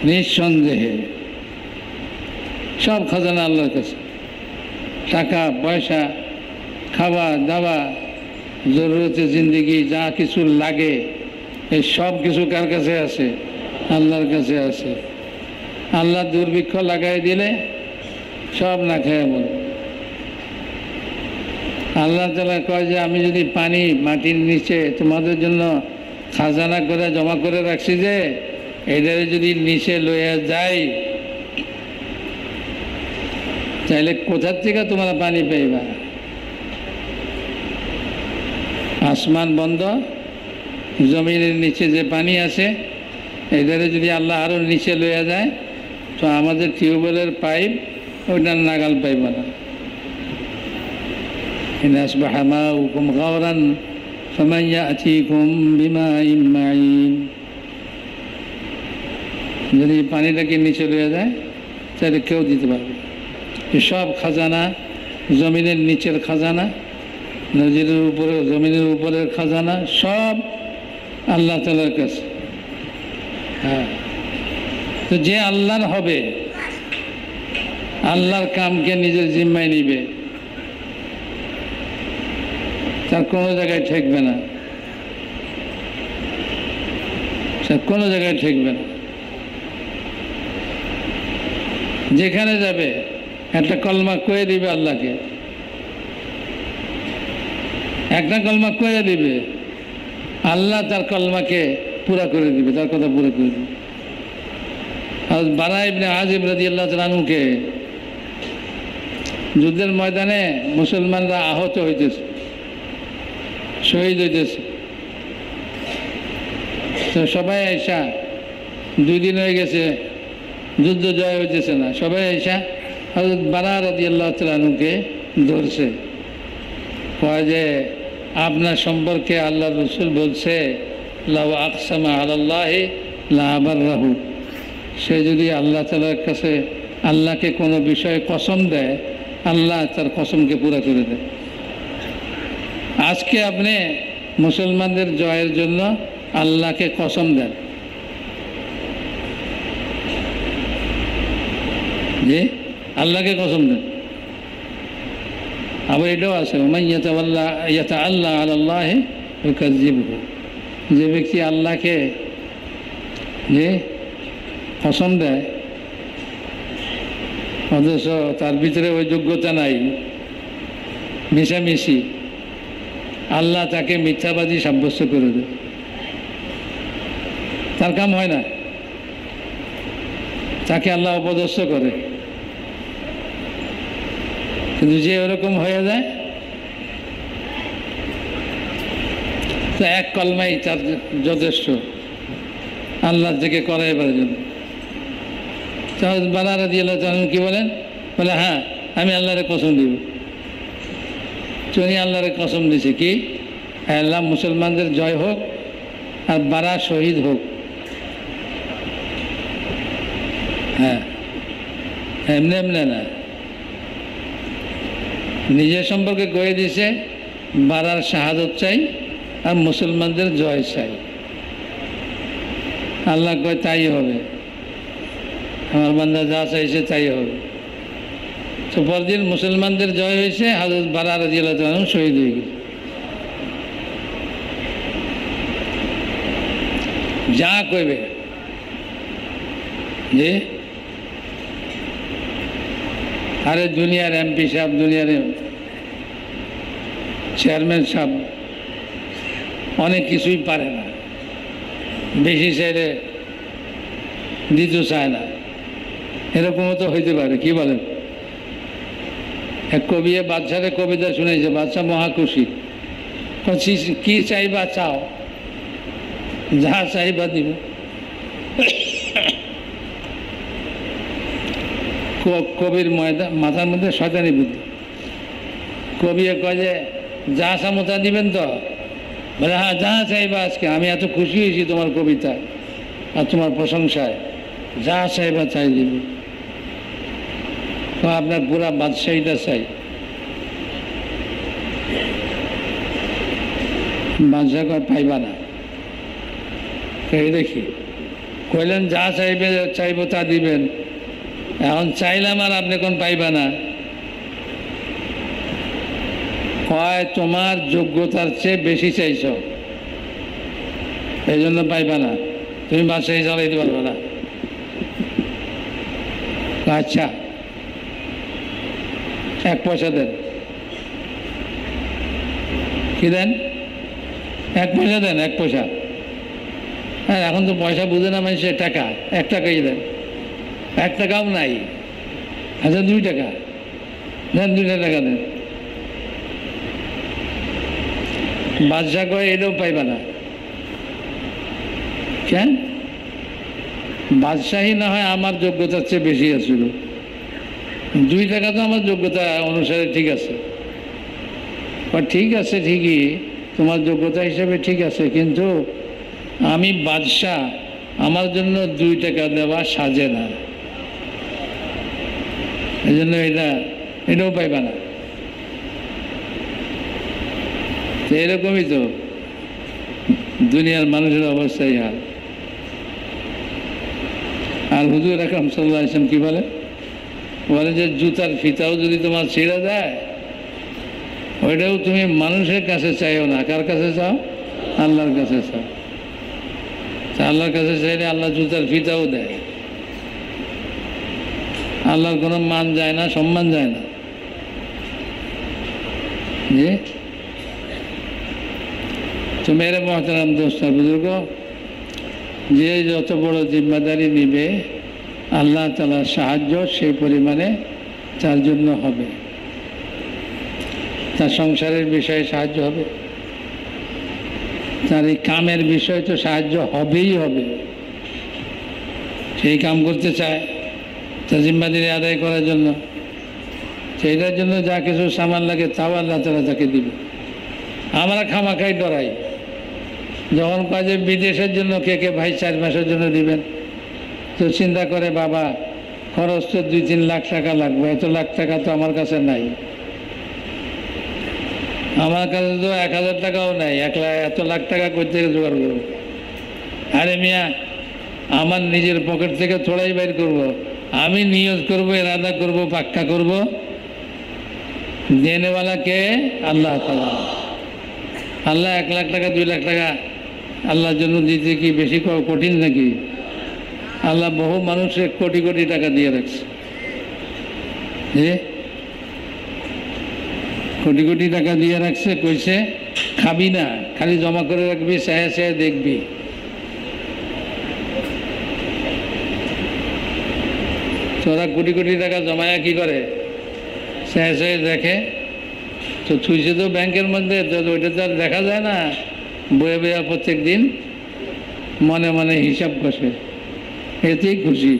নিঃসন্দেহে সব খাজানা আল্লাহর কাছে। টাকা পয়সা, খাওয়া দাওয়া, জরুরতে জিন্দিগি যা কিছু লাগে, এই সব কিছু কার কাছে আছে? আল্লাহর কাছে আছে। আল্লাহ দুর্ভিক্ষ লাগাই দিলে সব না খেয়ে বল। আল্লাহ তাআলা কয় যে আমি যদি পানি মাটির নিচে তোমাদের জন্য খাজানা করে জমা করে রাখছি, যে এটারে যদি নিচে লইয়া যাই, তাহলে কোথার থেকে তোমরা পানি পাইবা? আসমান বন্ধ, জমিনের নিচে যে পানি আছে এটারে যদি আল্লাহ আরও নিচে লইয়া যায় তো আমাদের টিউবওয়েলের পাইপ ওইটার নাগাল পাইব না। ইন আসবাহা মাউকুম গাওরান ফামান ইয়াতিকুম বিমাইন মাইন। যদি পানিটাকে নিচে লইয়া যায় তাহলে কেউ দিতে পারবে। সব খাজানা, জমিনের নিচের খাজানা, নদীর উপরে, জমিনের উপরের খাজানা সব আল্লাহ তাআলার কাছে। হ্যাঁ, তো যে আল্লাহর হবে, আল্লাহর কামকে নিজের জিম্মায় নিবে, তার কোনো জায়গায় ঠেকবে না, সে কোনো জায়গায় ঠেকবে না। যেখানে যাবে একটা কলমা কয়ে দিবে আল্লাহকে, একটা কলমা কয়ে দিবে, আল্লাহ তার কলমাকে পুরা করে দিবে, তার কথা পুরা করে দিবে। আর বারা ইবনে আযিব রাদিয়াল্লাহু তাআলা আনহুকে যুদ্ধের ময়দানে মুসলমানরা আহত হইতেছে, শহীদ হইতেছে, তো সবাই আইসা, 2 দিন হয়ে গেছে যুদ্ধ জয় হইতেছে না, সবাই আইসা হযরত বারা রাদিয়াল্লাহু তাআলা আনহুকে ধরছে, কয় যে আপনার সম্পর্কে আল্লাহ রসুল বলছে লাউ আকসামা আলাল্লাহি লা আবাররাহু, সে যদি আল্লাহ তাআলার কাছে আল্লাহকে কোনো বিষয়ে কসম দেয় আল্লাহ তার কসমকে পুরা করে দেয়। আজকে আপনি মুসলমানদের জয়ের জন্য আল্লাহকে কসম দেন, যে আল্লাহকে কসম দেন। আবার এটাও আছে মান ইয়াতাআল্লা আলাল্লাহি ইউকাযযিবহু, যে ব্যক্তি আল্লাহকে যে কসম দেয় অথচ তার ভিতরে ওই যোগ্যতা নাই, মিশামিশি, আল্লাহ তাকে মিথ্যাবাদী সাব্যস্ত করে দেয়, তার কাম হয় না, তাকে আল্লাহ অপদস্থ করে। কিন্তু যে ওরকম হয়ে যায় তো এক কলমাই তার যথেষ্ট আল্লাহ থেকে করাইবার জন্য। বারা রাদিয়াল্লাহু তাআলা কি বলেন? বলে হ্যাঁ আমি আল্লাহরে কসম দিব। উনি আল্লাহরে কসম দিছে কি আল্লাহ মুসলমানদের জয় হোক আর বারা শহীদ হোক। হ্যাঁ, এমনি এমনি না, নিজের সম্পর্কে কয়ে দিছে বারার শাহাদত চাই আর মুসলমানদের জয় চাই। আল্লাহ কয় তাই হবে, আমার বান্দা যা চাইছে তাই হবে। তো পরদিন মুসলমানদের জয় হয়েছে, হযরত বারা রাদিয়াল্লাহু তাআলা আনহু শহীদ হয়ে গেছে। যা কইবে যে আরে দুনিয়ার এমপি সাহেব, দুনিয়ার চেয়ারম্যান সাহেব অনেক কিছুই পারে না, বেশি চাইলে দিতে চায় না, এরকমও তো হইতে পারে। কি বলেন? এক কবি বাদশারে কবিতা শুনেছে, বাদশাহ মহাখুশি, কি চাইবা চাও, যা চাইবা দিব। কবির মাথার মধ্যে শয়তানি বুদ্ধি। কবি কয় যে যা সামতা দিবেন তো? বলে হ্যাঁ যা চাইবা আজকে, আমি এত খুশি হয়েছি তোমার কবিতা আর তোমার প্রশংসায়, যা চাইবা চাই দিব। তো আপনার পুরা বাদশাহীটা চাই। বাদশাহ কয় পাইবা না। এই দেখি কইলেন যা চাইবে চাইব তা দিবেন, এখন চাইলাম আর আপনি কোন পাইবা না। কয় তোমার যোগ্যতার চেয়ে বেশি চাইছ, এই জন্য পাইবা না, তুমি বাদশাহী চালাইতে পারবে না। আচ্ছা 1 পয়সা দেন। কি দেন? 1 পয়সা দেন, 1 পয়সা। হ্যাঁ, এখন তো পয়সা বুঝে না মানুষের, টাকা 1 টাকাই দেন। 1 টাকাও নাই, আচ্ছা 2 টাকা। দেন 2টা টাকা দেন। বাদশা কয় এটাও পাইবা না। কেন? বাদশাহী না হয় আমার যোগ্যতার চেয়ে বেশি আছিল, 2 টাকা তো আমার যোগ্যতা অনুসারে ঠিক আছে। ঠিক আছে, ঠিকই তোমার যোগ্যতা হিসেবে ঠিক আছে, কিন্তু আমি বাদশাহ, আমার জন্য 2 টাকা দেওয়া সাজে না, এই জন্য এটাও পাইবা না। তো এরকমই তো দুনিয়ার মানুষের অবস্থা ইহার। আর হুজুর আকরাম সাল্লাল্লাহু আলাইহি ওয়াসাল্লাম কি বলে যে জুতার ফিতাও যদি তোমার ছিঁড়ে যায়, ওইটাও তুমি মানুষের কাছে চাইও না। কার কাছে চাও? আল্লাহর কাছে চাও। আল্লাহর কাছে চাইলে আল্লাহ জুতার ফিতাও দেয়। আল্লাহর কোনো মান যায় না, সম্মান যায় না। জি, তো মেরে মহতারাম দোস্ত বুজুর্গ, যে যত বড় জিম্মাদারি নিবে আল্লাহ তাআলার সাহায্য সেই পরিমাণে তার জন্য হবে। তার সংসারের বিষয়ে সাহায্য হবে, তার এই কামের বিষয়ে তো সাহায্য হবেই হবে। সেই কাম করতে চায় তার জিম্মাদারি আদায় করার জন্য, সেইটার জন্য যা কিছু সামান লাগে তাও আল্লাহ তাআলা তাকে দিবে। আমরা খামাখাই ডরাই, যখন কাজে বিদেশের জন্য কে ভাই 4 মাসের জন্য দিবেন, তো চিন্তা করে বাবা খরচ তো 2-3 লাখ টাকা লাগবে, এত লাখ টাকা তো আমার কাছে নাই, আমার কাছে তো 1000 টাকাও নাই, এত লাখ টাকা করতে জোগাড় করবো। আরে মিয়া, আমার নিজের পকেট থেকে থোড়াই বাইর করব, আমি নিয়ত করব, ইরাদা করব, পাক্কা করব, দেনেওয়ালা কে? আল্লাহ তাআলা। আল্লাহ 1 লাখ টাকা 2 লাখ টাকা আল্লাহর জন্য দিতে কি বেশি কঠিন নাকি? আল্লাহ বহু মানুষের কোটি কোটি টাকা দিয়ে রাখছে, কোটি কোটি টাকা দিয়ে রাখছে। কইছে খাবি না, খালি জমা করে রাখবি, চাহে চাহে দেখবি। তোরা কোটি কোটি টাকা জমায়া কি করে? চাহে চাহে দেখে। তো থুইছে তো ব্যাংকের মধ্যে, তো ওইটা তো আর দেখা যায় না। বয়ে বয়ে প্রত্যেক দিন মনে মনে হিসাব কষে, এতেই খুশি।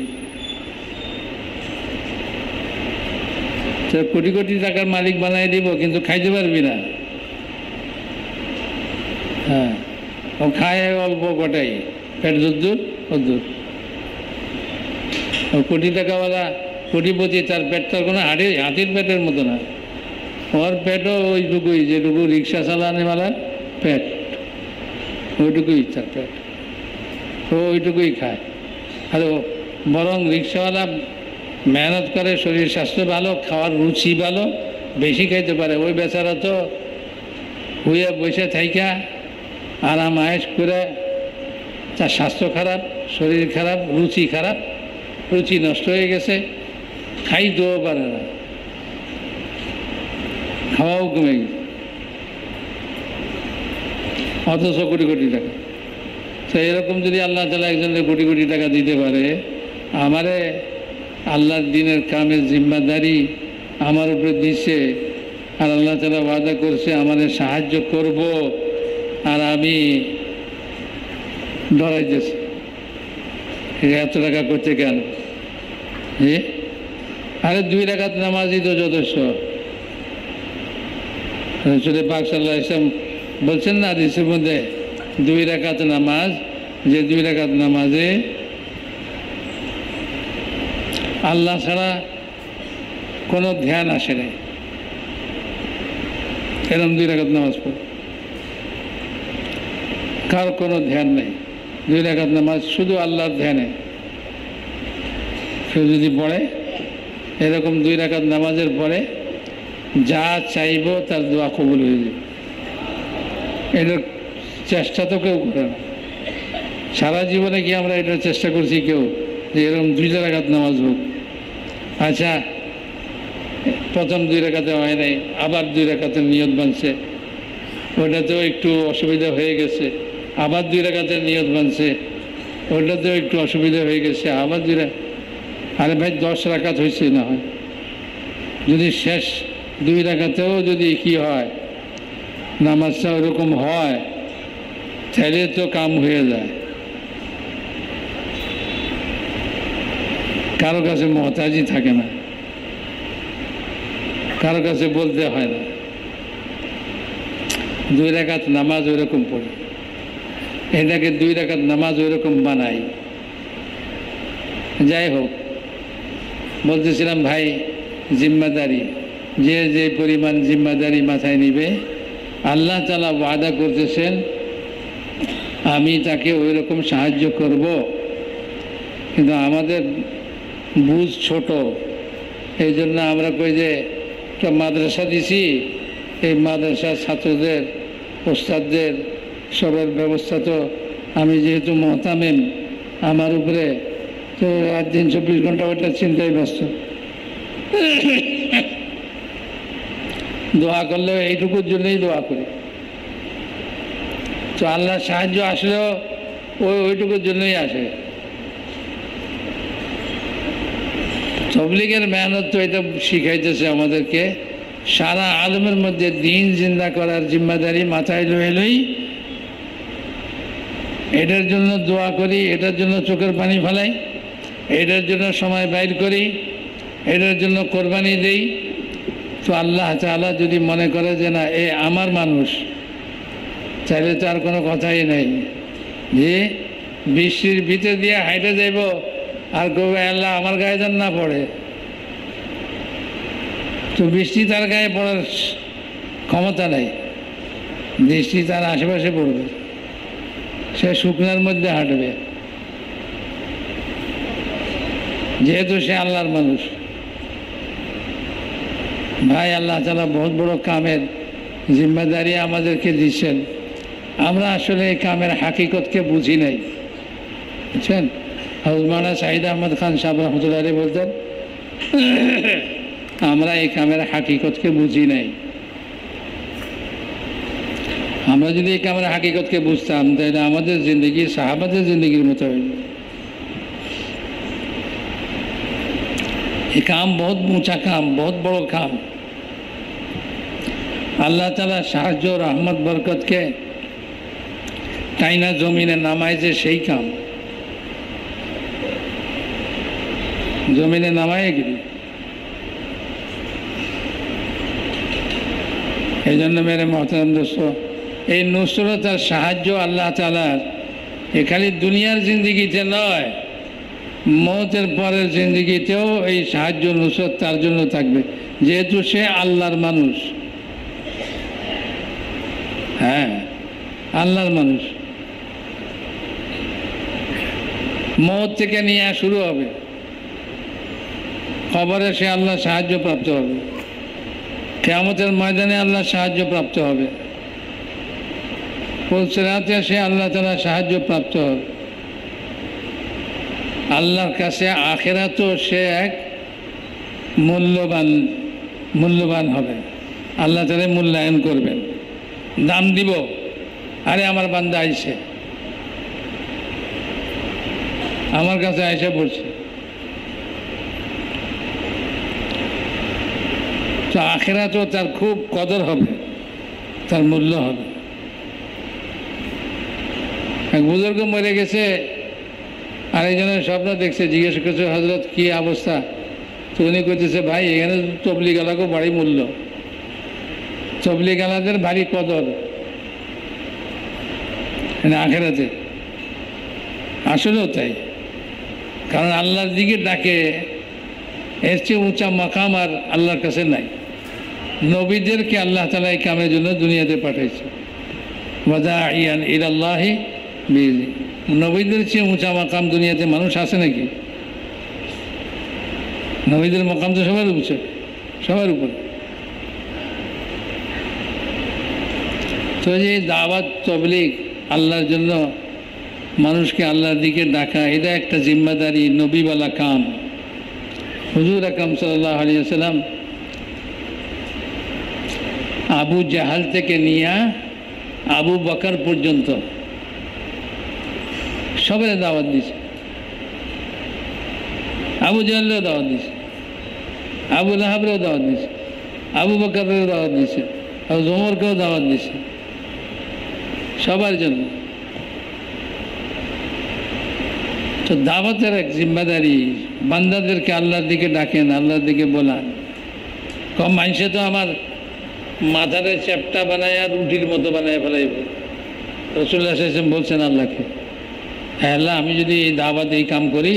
তো কোটি কোটি টাকার মালিক বানাই দিব, কিন্তু খাইতে পারবি না। হ্যাঁ, ও খায় অল্প কটাই, পেট যদ্দূর অদ্দূর। ও কোটি টাকাওয়ালা কোটিপতি, তার পেটটা কোনো হাতির পেটের মতো না। ওর পেটও ওইটুকুই, যেটুকু রিক্সা চালানেওয়ালার পেট, ওইটুকুই তার পেট, ও ওইটুকুই খায়। আর বরং রিক্সাওয়ালা মেহনত করে, শরীর স্বাস্থ্য ভালো, খাওয়ার রুচি ভালো, বেশি খাইতে পারে। ওই বেচারা তো হুইয়া বসে থাইকা আরাম আয়েশ করে, তার স্বাস্থ্য খারাপ, শরীর খারাপ, রুচি খারাপ, রুচি নষ্ট হয়ে গেছে, খাইতেও পারে না, খাওয়াও কমে গেছে, অথচ কোটি কোটি টাকা। তো এরকম যদি আল্লাহ তাআলা একজনের কোটি কোটি টাকা দিতে পারে, আমারে আল্লাহর দিনের কামের জিম্মাদারি আমার উপরে দিচ্ছে, আর আল্লাহ তাআলা ওয়াদা করছে আমাদের সাহায্য করব, আর আমি ডরাইতেছি এত টাকা করতে কেন? আরে 2 রাকাত নামাজই তো যথেষ্ট। রাসূল পাক সাল্লাল্লাহু আলাইহি ওয়াসাল্লাম বলছেন না হাদিসের মধ্যে, 2 রাকাত নামাজ, যে 2 রাকাত নামাজে আল্লাহ ছাড়া কোনো ধ্যান আসে না, এরকম 2 রাকাত নামাজ পড়ে কার কোনো ধ্যান নেই। 2 রাকাত নামাজ শুধু আল্লাহর ধ্যানে কেউ যদি পড়ে, এরকম 2 রাকাত নামাজের পরে যা চাইব তার দোয়া কবুল হয়ে যাবে। এটার চেষ্টা তো কেউ করে না। সারা জীবনে কি আমরা এটার চেষ্টা করছি কেউ, যে এরকম 2 রাকাত নামাজ হোক? আচ্ছা, প্রথম 2 রাকাতে হয় নাই, আবার 2 রাকাতের নিয়ত বানছে, ওটাতেও একটু অসুবিধা হয়ে গেছে, আবার 2 রাকাতের নিয়ত বানছে, ওটাতেও একটু অসুবিধা হয়ে গেছে, আবার 2 রাকাত। আরে ভাই 10 রাকাত হয়েছে না হয়, যদি শেষ 2 রাকাতেও যদি কি হয়, নামাজটা ওরকম হয়, তাহলে তো কাম হয়ে যায়, কারো কাছে মহতাজি থাকে না, কারো কাছে বলতে হয় না। 2 রাকাত নামাজ ওইরকম পড়ে, এটাকে 2 রাকাত নামাজ ওইরকম বানাই। যাই হোক, বলতেছিলাম ভাই, জিম্মাদারি, যে যে পরিমাণ জিম্মাদারি মাথায় নিবে, আল্লাহ তাআলা ওয়াদা করতেছেন আমি তাকে ওই রকম সাহায্য করব। কিন্তু আমাদের বুঝ ছোট, এই জন্য আমরা কই যে একটা মাদ্রাসা দিছি, এই মাদ্রাসার ছাত্রদের, ওস্তাদদের সবার ব্যবস্থা তো আমি যেহেতু মহতামিম, আমার উপরে তো রাত দিন 24 ঘন্টা ওটা চিন্তায় ব্যস্ত। দোয়া করলেও এইটুকুর জন্যই দোয়া করি। তো আল্লাহর সাহায্য আসলেও ওইটুকুর জন্যই আসে। তবলিগের মেহনত তো এটা শিখাইতেছে আমাদেরকে, সারা আলমের মধ্যে দিন জিন্দা করার জিম্মাদারি মাথায় লই, এটার জন্য দোয়া করি, এটার জন্য চোখের পানি ফেলাই, এটার জন্য সময় বাইর করি, এটার জন্য কোরবানি দেই। তো আল্লাহ তাআলা যদি মনে করে যে না এ আমার মানুষ, তাহলে তো আর কোনো কথাই নেই যে বৃষ্টির ভিতর দিয়ে হাইটে যাইব আর কবে আল্লাহ আমার গায়ে যেন না পড়ে। তো বৃষ্টি তার গায়ে পড়ার ক্ষমতা নাই, বৃষ্টি তার আশেপাশে পড়বে, সে শুকনার মধ্যে হাঁটবে, যেহেতু সে আল্লাহর মানুষ। ভাই, আল্লাহ তাআলা বহুত বড় কামের জিম্মাদারি আমাদেরকে দিচ্ছেন, আমরা আসলে এই কামের হাকিকতকে বুঝি নাই, বুঝছেন। হযরত মাওলানা সাঈদ আহমদ খান সাহেব রহমতুল্লাহ আলাইহি বলতেন আমরা এই কামের হাকিকতকে বুঝি নাই। আমরা যদি এই কামের হাকিকতকে বুঝতাম, তাহলে আমাদের জিন্দগি সাহাবাদের জিন্দগির মতো হইল। এই কাম বহুত উঁচা কাম, বহুত বড় কাম। আল্লাহ তাআলা সাহায্য, রহমত, বরকতকে টাইনা জমিনে নামায় যে সেই কাম, জমিনে নামায় গেলি। এই জন্য মেরে মহতারাম দোস্ত, এই নুসরত আর সাহায্য আল্লাহ তাআলার এ খালি দুনিয়ার জিন্দগিতে নয়, মওতের পরের জিন্দগিতেও এই সাহায্য নুসরত তার জন্য থাকবে, যেহেতু সে আল্লাহর মানুষ। হ্যাঁ, আল্লাহর মানুষ। মওত থেকে নিয়ে শুরু হবে, কবরে সে আল্লাহ সাহায্য প্রাপ্ত হবে, কিয়ামতের ময়দানে আল্লাহ সাহায্য প্রাপ্ত হবে, পুলসিরাতে সে আল্লাহ তাআলা সাহায্য প্রাপ্ত হবে। আল্লাহর কাছে আখিরাতেও সে এক মূল্যবান হবে, আল্লাহ তাআলা মূল্যায়ন করবেন, দাম দিব, আরে আমার বান্দা আইছে, আমার কাছে আইসা পড়ছে। তো আখিরাতেও তার খুব কদর হবে, তার মূল্য হবে। এক বুজুর্গ মরে গেছে, আরেকজনের স্বপ্ন দেখছে, জিজ্ঞেস করছে হযরত কি অবস্থা? তো উনি কইতেছে ভাই এখানে তবলিগ আলাকেও ভারী মূল্য, তবলিগ আলাদের ভারী কদর আখিরাতে। আসলেও তাই, কারণ আল্লাহর দিকে ডাকে, এর চেয়ে উঁচা মাকাম আর আল্লাহর কাছে নাই। নবীদেরকে আল্লাহ তাআলা এই কামের জন্য দুনিয়াতে পাঠাইছে, ওয়াদাইয়ান ইলাল্লাহি বিইযনি। নবীদের চেয়ে উঁচা মাকাম দুনিয়াতে মানুষ আছে নাকি? নবীদের মাকাম তো সবার উপরে, সবার উপরে। তো যে দাওয়াত তাবলীগ, আল্লাহর জন্য মানুষকে আল্লাহর দিকে ডাকা, এটা একটা জিম্মাদারি, নবীওয়ালা কাম। হুজুর আকরাম সাল্লাল্লাহু আলাইহি ওয়াসাল্লাম আবু জাহাল থেকে নিয়ে আবু বকর পর্যন্ত সবাই দাওয়াত দিছে, আবু জাহালেও দাওয়াত দিছে, আবু লাহাবরেও দাওয়াত দিয়েছে, আবু বকরেরও দাওয়াত দিয়েছে, আবু ওমরকেও দাওয়াত দিয়েছে, সবার জন্য। তো দাওয়াতের এক জিম্মাদারি, বান্দাদেরকে আল্লাহর দিকে ডাকেন, আল্লাহর দিকে বলান। কম মানুষে তো আমার মাথারে চ্যাপটা বানায় আর রুটির মতো বানায় ফেলাইব। রাসূলুল্লাহ সাল্লাল্লাহু আলাইহি ওয়াসাল্লাম বলছেন আল্লাহকে, হ্যাঁ আল্লাহ, আমি যদি এই দাওয়াত এই কাম করি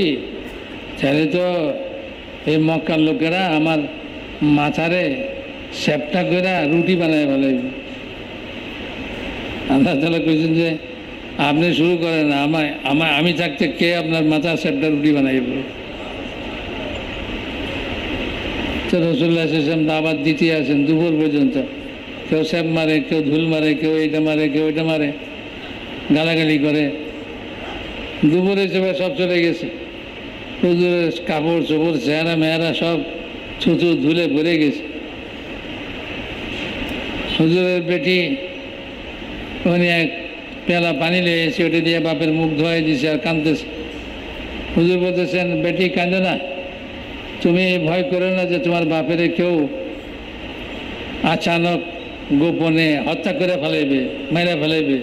তাহলে তো এই মক্কার লোকেরা আমার মাথারে চ্যাপটা করে রুটি বানায় ফেলাইব। আল্লাহ তাআলা কইছেন যে আপনি শুরু করেন, আমি থাকতে কে আপনার মাথা চ্যাপটা রুটি বানাইব? তো রাসূলুল্লাহ সাল্লাল্লাহু আলাইহি ওয়াসাল্লাম দাওয়াত দিতে আছেন দুপুর পর্যন্ত। কেউ স্যাপ মারে, কেউ ধুল মারে, কেউ এইটা মারে, কেউ ওইটা মারে, গালাগালি করে। দুপুরে সব চলে গেছে, হুজুরের কাপড় চোপড় চেহারা মেহারা সব থুতু ধুলে ভরে গেছে। হুজুরের বেটি উনি এক পেলা পানি নিয়ে এসে ওটা দিয়ে বাপের মুখ ধোয়াই দিছে আর কাঁদতেছে। হুজুর বলতেছেন, বেটি কাঁদো না, তুমি ভয় করো না যে তোমার বাপের কেউ আচানক গোপনে হত্যা করে ফেলাইবে, মেরে ফেলাইবে,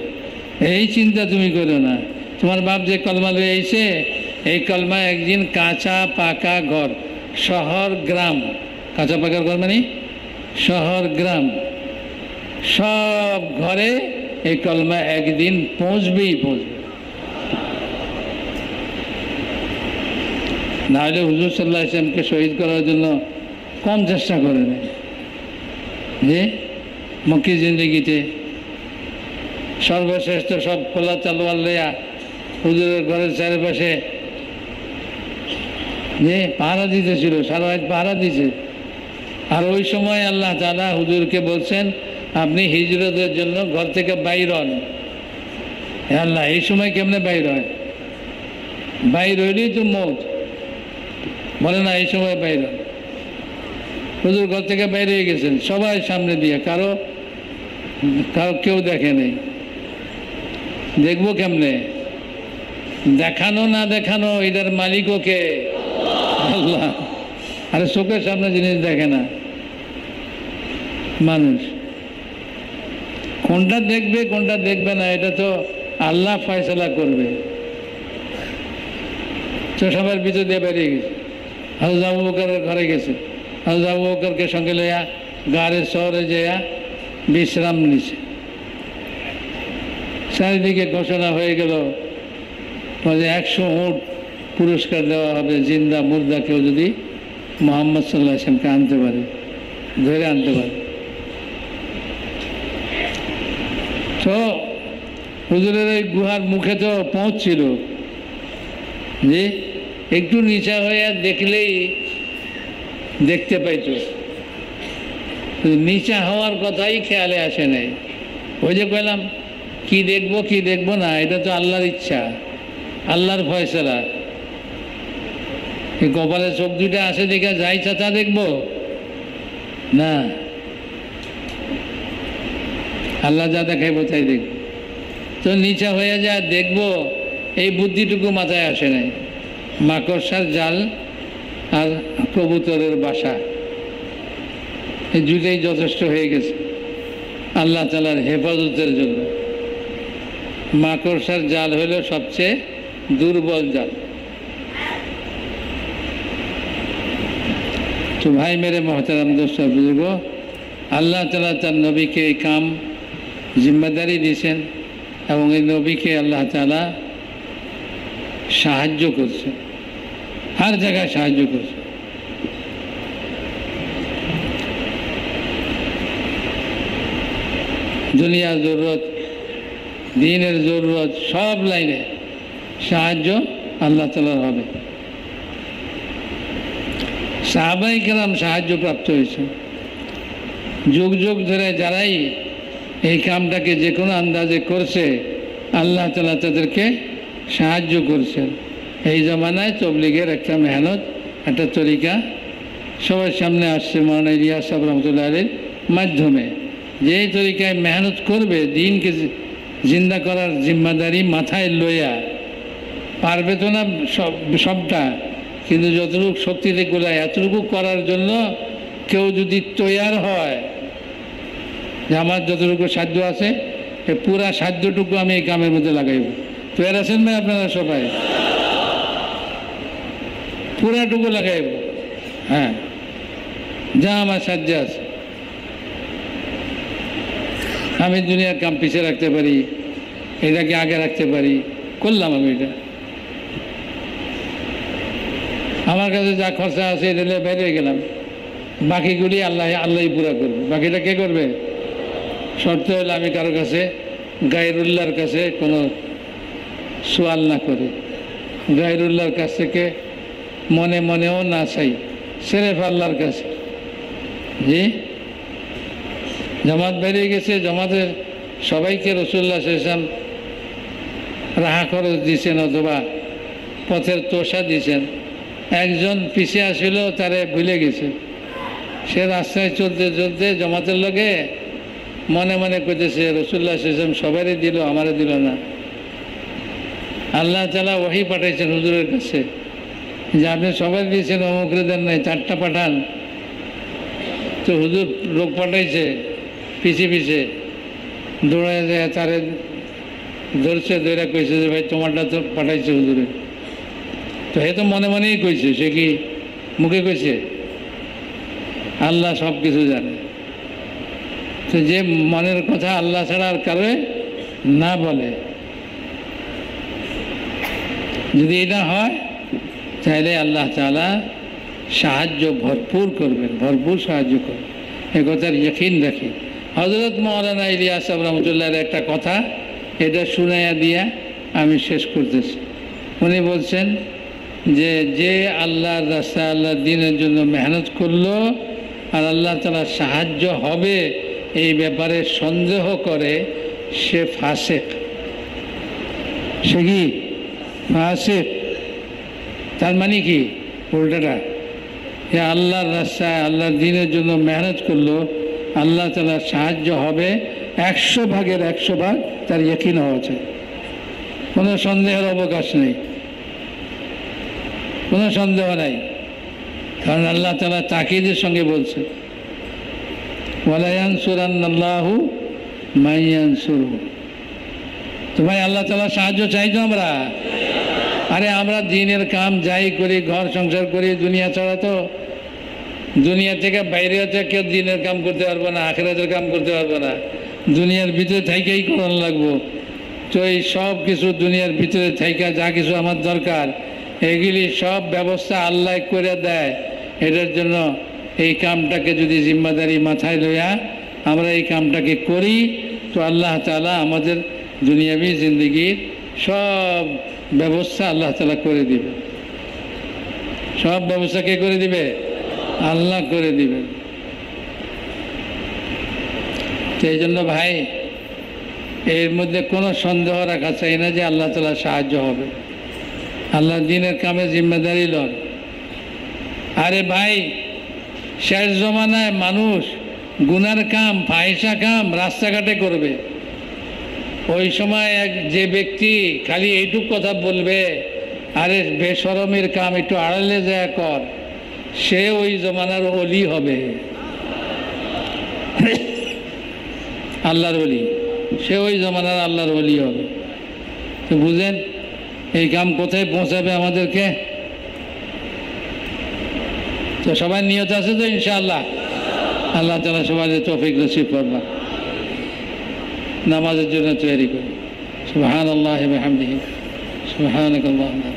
এই চিন্তা তুমি করো না। তোমার বাপ যে কলমা লয়ে আইছে, এই কলমা একদিন কাঁচা পাকা ঘর, শহর গ্রাম, কাঁচা পাকা ঘর মানে শহর গ্রাম, সব ঘরে এই কলমা একদিন পৌঁছবেই পৌঁছবে। নাহলে হুজুর সাল্লাল্লাহু আলাইহি ওয়াসাল্লামকে শহীদ করার জন্য কম চেষ্টা করে নেয় যে মক্কি জিন্দেগিতে সর্বশ্রেষ্ঠ সব খোলা তলোয়ার লইয়া হুজুরের ঘরের চারিপাশে যে পাহারা দিতেছিল, সারা রাত পাহারা দিছে। আর ওই সময় আল্লাহ তাআলা হুজুরকে বলছেন, আপনি হিজরতের জন্য ঘর থেকে বাইর হন। আল্লাহ, এই সময় কেমনে বাইর হয়? বাইর হইলেই তো মৌত, বলে না এই সময় বাইর হন। হুজুর ঘর থেকে বাইরে হয়ে গেছেন, সবাই সামনে দিয়ে, কারো কেউ দেখে নেই। দেখবো কেমনে? দেখানো না দেখানো এটার মালিকও কে? আল্লাহ। আরে চোখের সামনে জিনিস দেখে না মানুষ, কোনটা দেখবে কোনটা দেখবে না এটা তো আল্লাহ ফয়সালা করবে। তো সবার ভিতর দিয়ে বেরিয়ে গেছে, হযরত আবু বকরের ঘরে গেছে। হযরত আবু বকরকে সঙ্গে লইয়া গাড়ে শহরে যাইয়া বিশ্রাম নিছে। চারিদিকে ঘোষণা হয়ে গেল যে 100 উট পুরস্কার দেওয়া হবে জিন্দা মুর্দা কেউ যদি মুহাম্মদ সাল্লাল্লাহু আলাইহি ওয়াসাল্লামকে আনতে পারে, ধরে আনতে পারে। তো হুজুরের ওই গুহার মুখে তো পৌঁছছিল যে একটু নিচা হয়ে দেখলেই দেখতে পাইত, নিচা হওয়ার কথাই খেয়ালে আসে নাই। ওই যে কইলাম কি দেখবো কি দেখবো না, এটা তো আল্লাহর ইচ্ছা, আল্লাহর ফয়সালা। কপালে চোখ দুইটা আসে দেখে যাই চাচা দেখবো না, আল্লাহ যা দেখাইব তাই দেখব। তো নিচা হয়ে যা দেখবো এই বুদ্ধিটুকু মাথায় আসে নাই। মাকড়সার জাল আর কবুতরের বাসা, এই দুইটাই যথেষ্ট হয়ে গেছে আল্লাহ তাআলার হেফাজতের জন্য। মাকড়সার জাল হলো সবচেয়ে দুর্বল জাল। তো ভাই মেরে মহতারাম দোস্ত বুজুর্গ, আল্লাহ তাআলা তার নবীকে এই কাম জিম্মেদারি দিয়েছেন এবং এই নবীকে আল্লাহ তাআলা সাহায্য করছে, हर जगह সাহায্য করছে। দুনিয়ার জরুরত, দ্বীনের জরুরত, সব লাইনে সাহায্য আল্লাহ তাআলার হবে। সাহাবায়ে কেরাম সাহায্য প্রাপ্ত হয়েছে। যুগ যুগ ধরে যারাই এই কামটাকে যে কোনো আন্দাজে করছে আল্লাহ তাআলা তাদেরকে সাহায্য করছেন। এই জমানায় তবলিগের একটা মেহনত, একটা তরিকা সবার সামনে আসছে মৌলানা ইলিয়াস সাহেব রহমতুল্লাহ আলাইহির মাধ্যমে। যে তরিকায় মেহনত করবে, দিনকে জিন্দা করার জিম্মাদারি মাথায় লইয়া, পারবে তো না সবটা, কিন্তু যতটুকু শক্তিতে গোলায় এতটুকু করার জন্য কেউ যদি তৈয়ার হয় যে আমার যতটুকু সাধ্য আছে এই পুরা সাধ্যটুকু আমি এই কামের মধ্যে লাগাইব, তৈয়ার আছেন না আপনারা সবাই? পুরাটুকু লাগাইব, হ্যাঁ, যা আমার সাধ্য আছে। আমি দুনিয়ার কাম পিছিয়ে রাখতে পারি, এটাকে আগে রাখতে পারি, করলাম আমি এটা। আমার কাছে যা খরচা আছে এটা নিয়ে বেরিয়ে গেলাম, বাকিগুলি আল্লাহই পুরা করবে। বাকিটা কে করবে? শর্ত হলে আমি কারো কাছে গায়রুল্লাহর কাছে কোনো সোয়াল না করি, গায়রুল্লাহর কাছ থেকে মনে মনেও না চাই, সেরেফ আল্লাহর কাছে। জি, জামাত বেরিয়ে গেছে, জামাতের সবাইকে রাসূলুল্লাহ সাল্লাল্লাহু আলাইহি ওয়াসাল্লাম রাহা খরচ দিয়েছেন অথবা পথের তোষা দিয়েছেন। একজন পিছিয়ে আসছিল, তারে ভুলে গেছে। সে রাস্তায় চলতে চলতে জামাতের লগে মনে মনে করতেছে রাসূলুল্লাহ সাল্লাল্লাহু আলাইহি ওয়াসাল্লাম সবারই দিল, আমারে দিল না। আল্লাহ তাআলা ওহী পাঠাইছেন হুজুরের কাছে যে আপনি সবাই দিয়েছেন, অমুকরে দেন নাই, 4টা পাঠান। তো হুজুর লোক পাঠাইছে, পিছিয়ে পিছিয়ে দৌড়ায় যায়, তারে ধরছে, ধরে কইছে যে ভাই তোমারটা তো পাঠাইছে হুজুরে। তো হে তো মনে মনেই কইছে, সে কি মুখে কইছে? আল্লাহ সব কিছু জানে। তো যে মনের কথা আল্লাহ ছাড়া আর কারো না বলে, যদি এটা হয় তাহলে আল্লাহ তাআলা সাহায্য ভরপুর করবেন, ভরপুর সাহায্য করবেন, এ কথার ইয়াকিন রাখি। হযরত মাওলানা ইলিয়াস সাহেব রহমতুল্লাহর একটা কথা, এটা শুনাইয়া দিয়া আমি শেষ করতেছি। উনি বলছেন যে যে আল্লাহর রাস্তায় আল্লাহর দ্বীনের জন্য মেহনত করলো আর আল্লাহ তাআলার সাহায্য হবে এই ব্যাপারে সন্দেহ করে, সে ফাসিক। সে কি ফাসিক? তার মানে কি উল্টাটা, যে আল্লাহর রাস্তায় আল্লাহর দ্বীনের জন্য মেহনত করলো, আল্লাহ তাআলার সাহায্য হবে 100 ভাগের 100 ভাগ তার ইয়াকিন হওয়া চাই, কোনো সন্দেহের অবকাশ নেই, কোনো সন্দেহ নাই। কারণ আল্লাহ তাআলা তাকিদের সঙ্গে বলছে ওয়ালা ইয়ানসুরান্নাল্লাহু মান ইয়ানসুরহু। তো ভাই আল্লাহ তাআলার সাহায্য চাই তো আমরা? আরে আমরা দিনের কাম যাই করি, ঘর সংসার করি, দুনিয়া ছাড়া তো দুনিয়া থেকে বাইরে হতে কেউ দিনের কাম করতে পারবো না, আখিরাতের কাম করতে পারবো না, দুনিয়ার ভিতরে থাইকেই করানো লাগবো। তো এই সব কিছু দুনিয়ার ভিতরে থাইকা যা কিছু আমার দরকার এগুলি সব ব্যবস্থা আল্লাহ করে দেয়। এটার জন্য এই কামটাকে যদি জিম্মাদারি মাথায় লইয়া আমরা এই কামটাকে করি, তো আল্লাহ তাআলা আমাদের দুনিয়াবি জিন্দগির সব ব্যবস্থা আল্লাহ তাআলা করে দিবে। সব ব্যবস্থা কে করে দিবে? আল্লাহ করে দিবেন। সেই জন্য ভাই এর মধ্যে কোনো সন্দেহ রাখা চাই না যে আল্লাহ তাআলার সাহায্য হবে। আল্লাহ দ্বীনের কামে জিম্মেদারি লন। আরে ভাই শেষ জমানায় মানুষ গুনার কাম, ফাহিশা কাম রাস্তাঘাটে করবে। ওই সময় যে ব্যক্তি খালি এইটুক কথা বলবে, আরে বেশরমের কাম একটু আড়ালে যায় কর, সে ওই জমানার ওলি হবে, আল্লাহর ওলি, সে ওই জমানার আল্লাহর ওলি হবে। তো বুঝেন এই কাম কোথায় পৌঁছাবে আমাদেরকে? তো সবাই নিয়ত আছে তো ইনশাআল্লাহ? আল্লাহ তাআলা সবাই তৌফিক নসিব করবেন। নামাজের জন্য তৈরি করি। সুবহানাল্লাহি ওয়া বিহামদিহি, সুবহানাকাল্লাহুম্মা।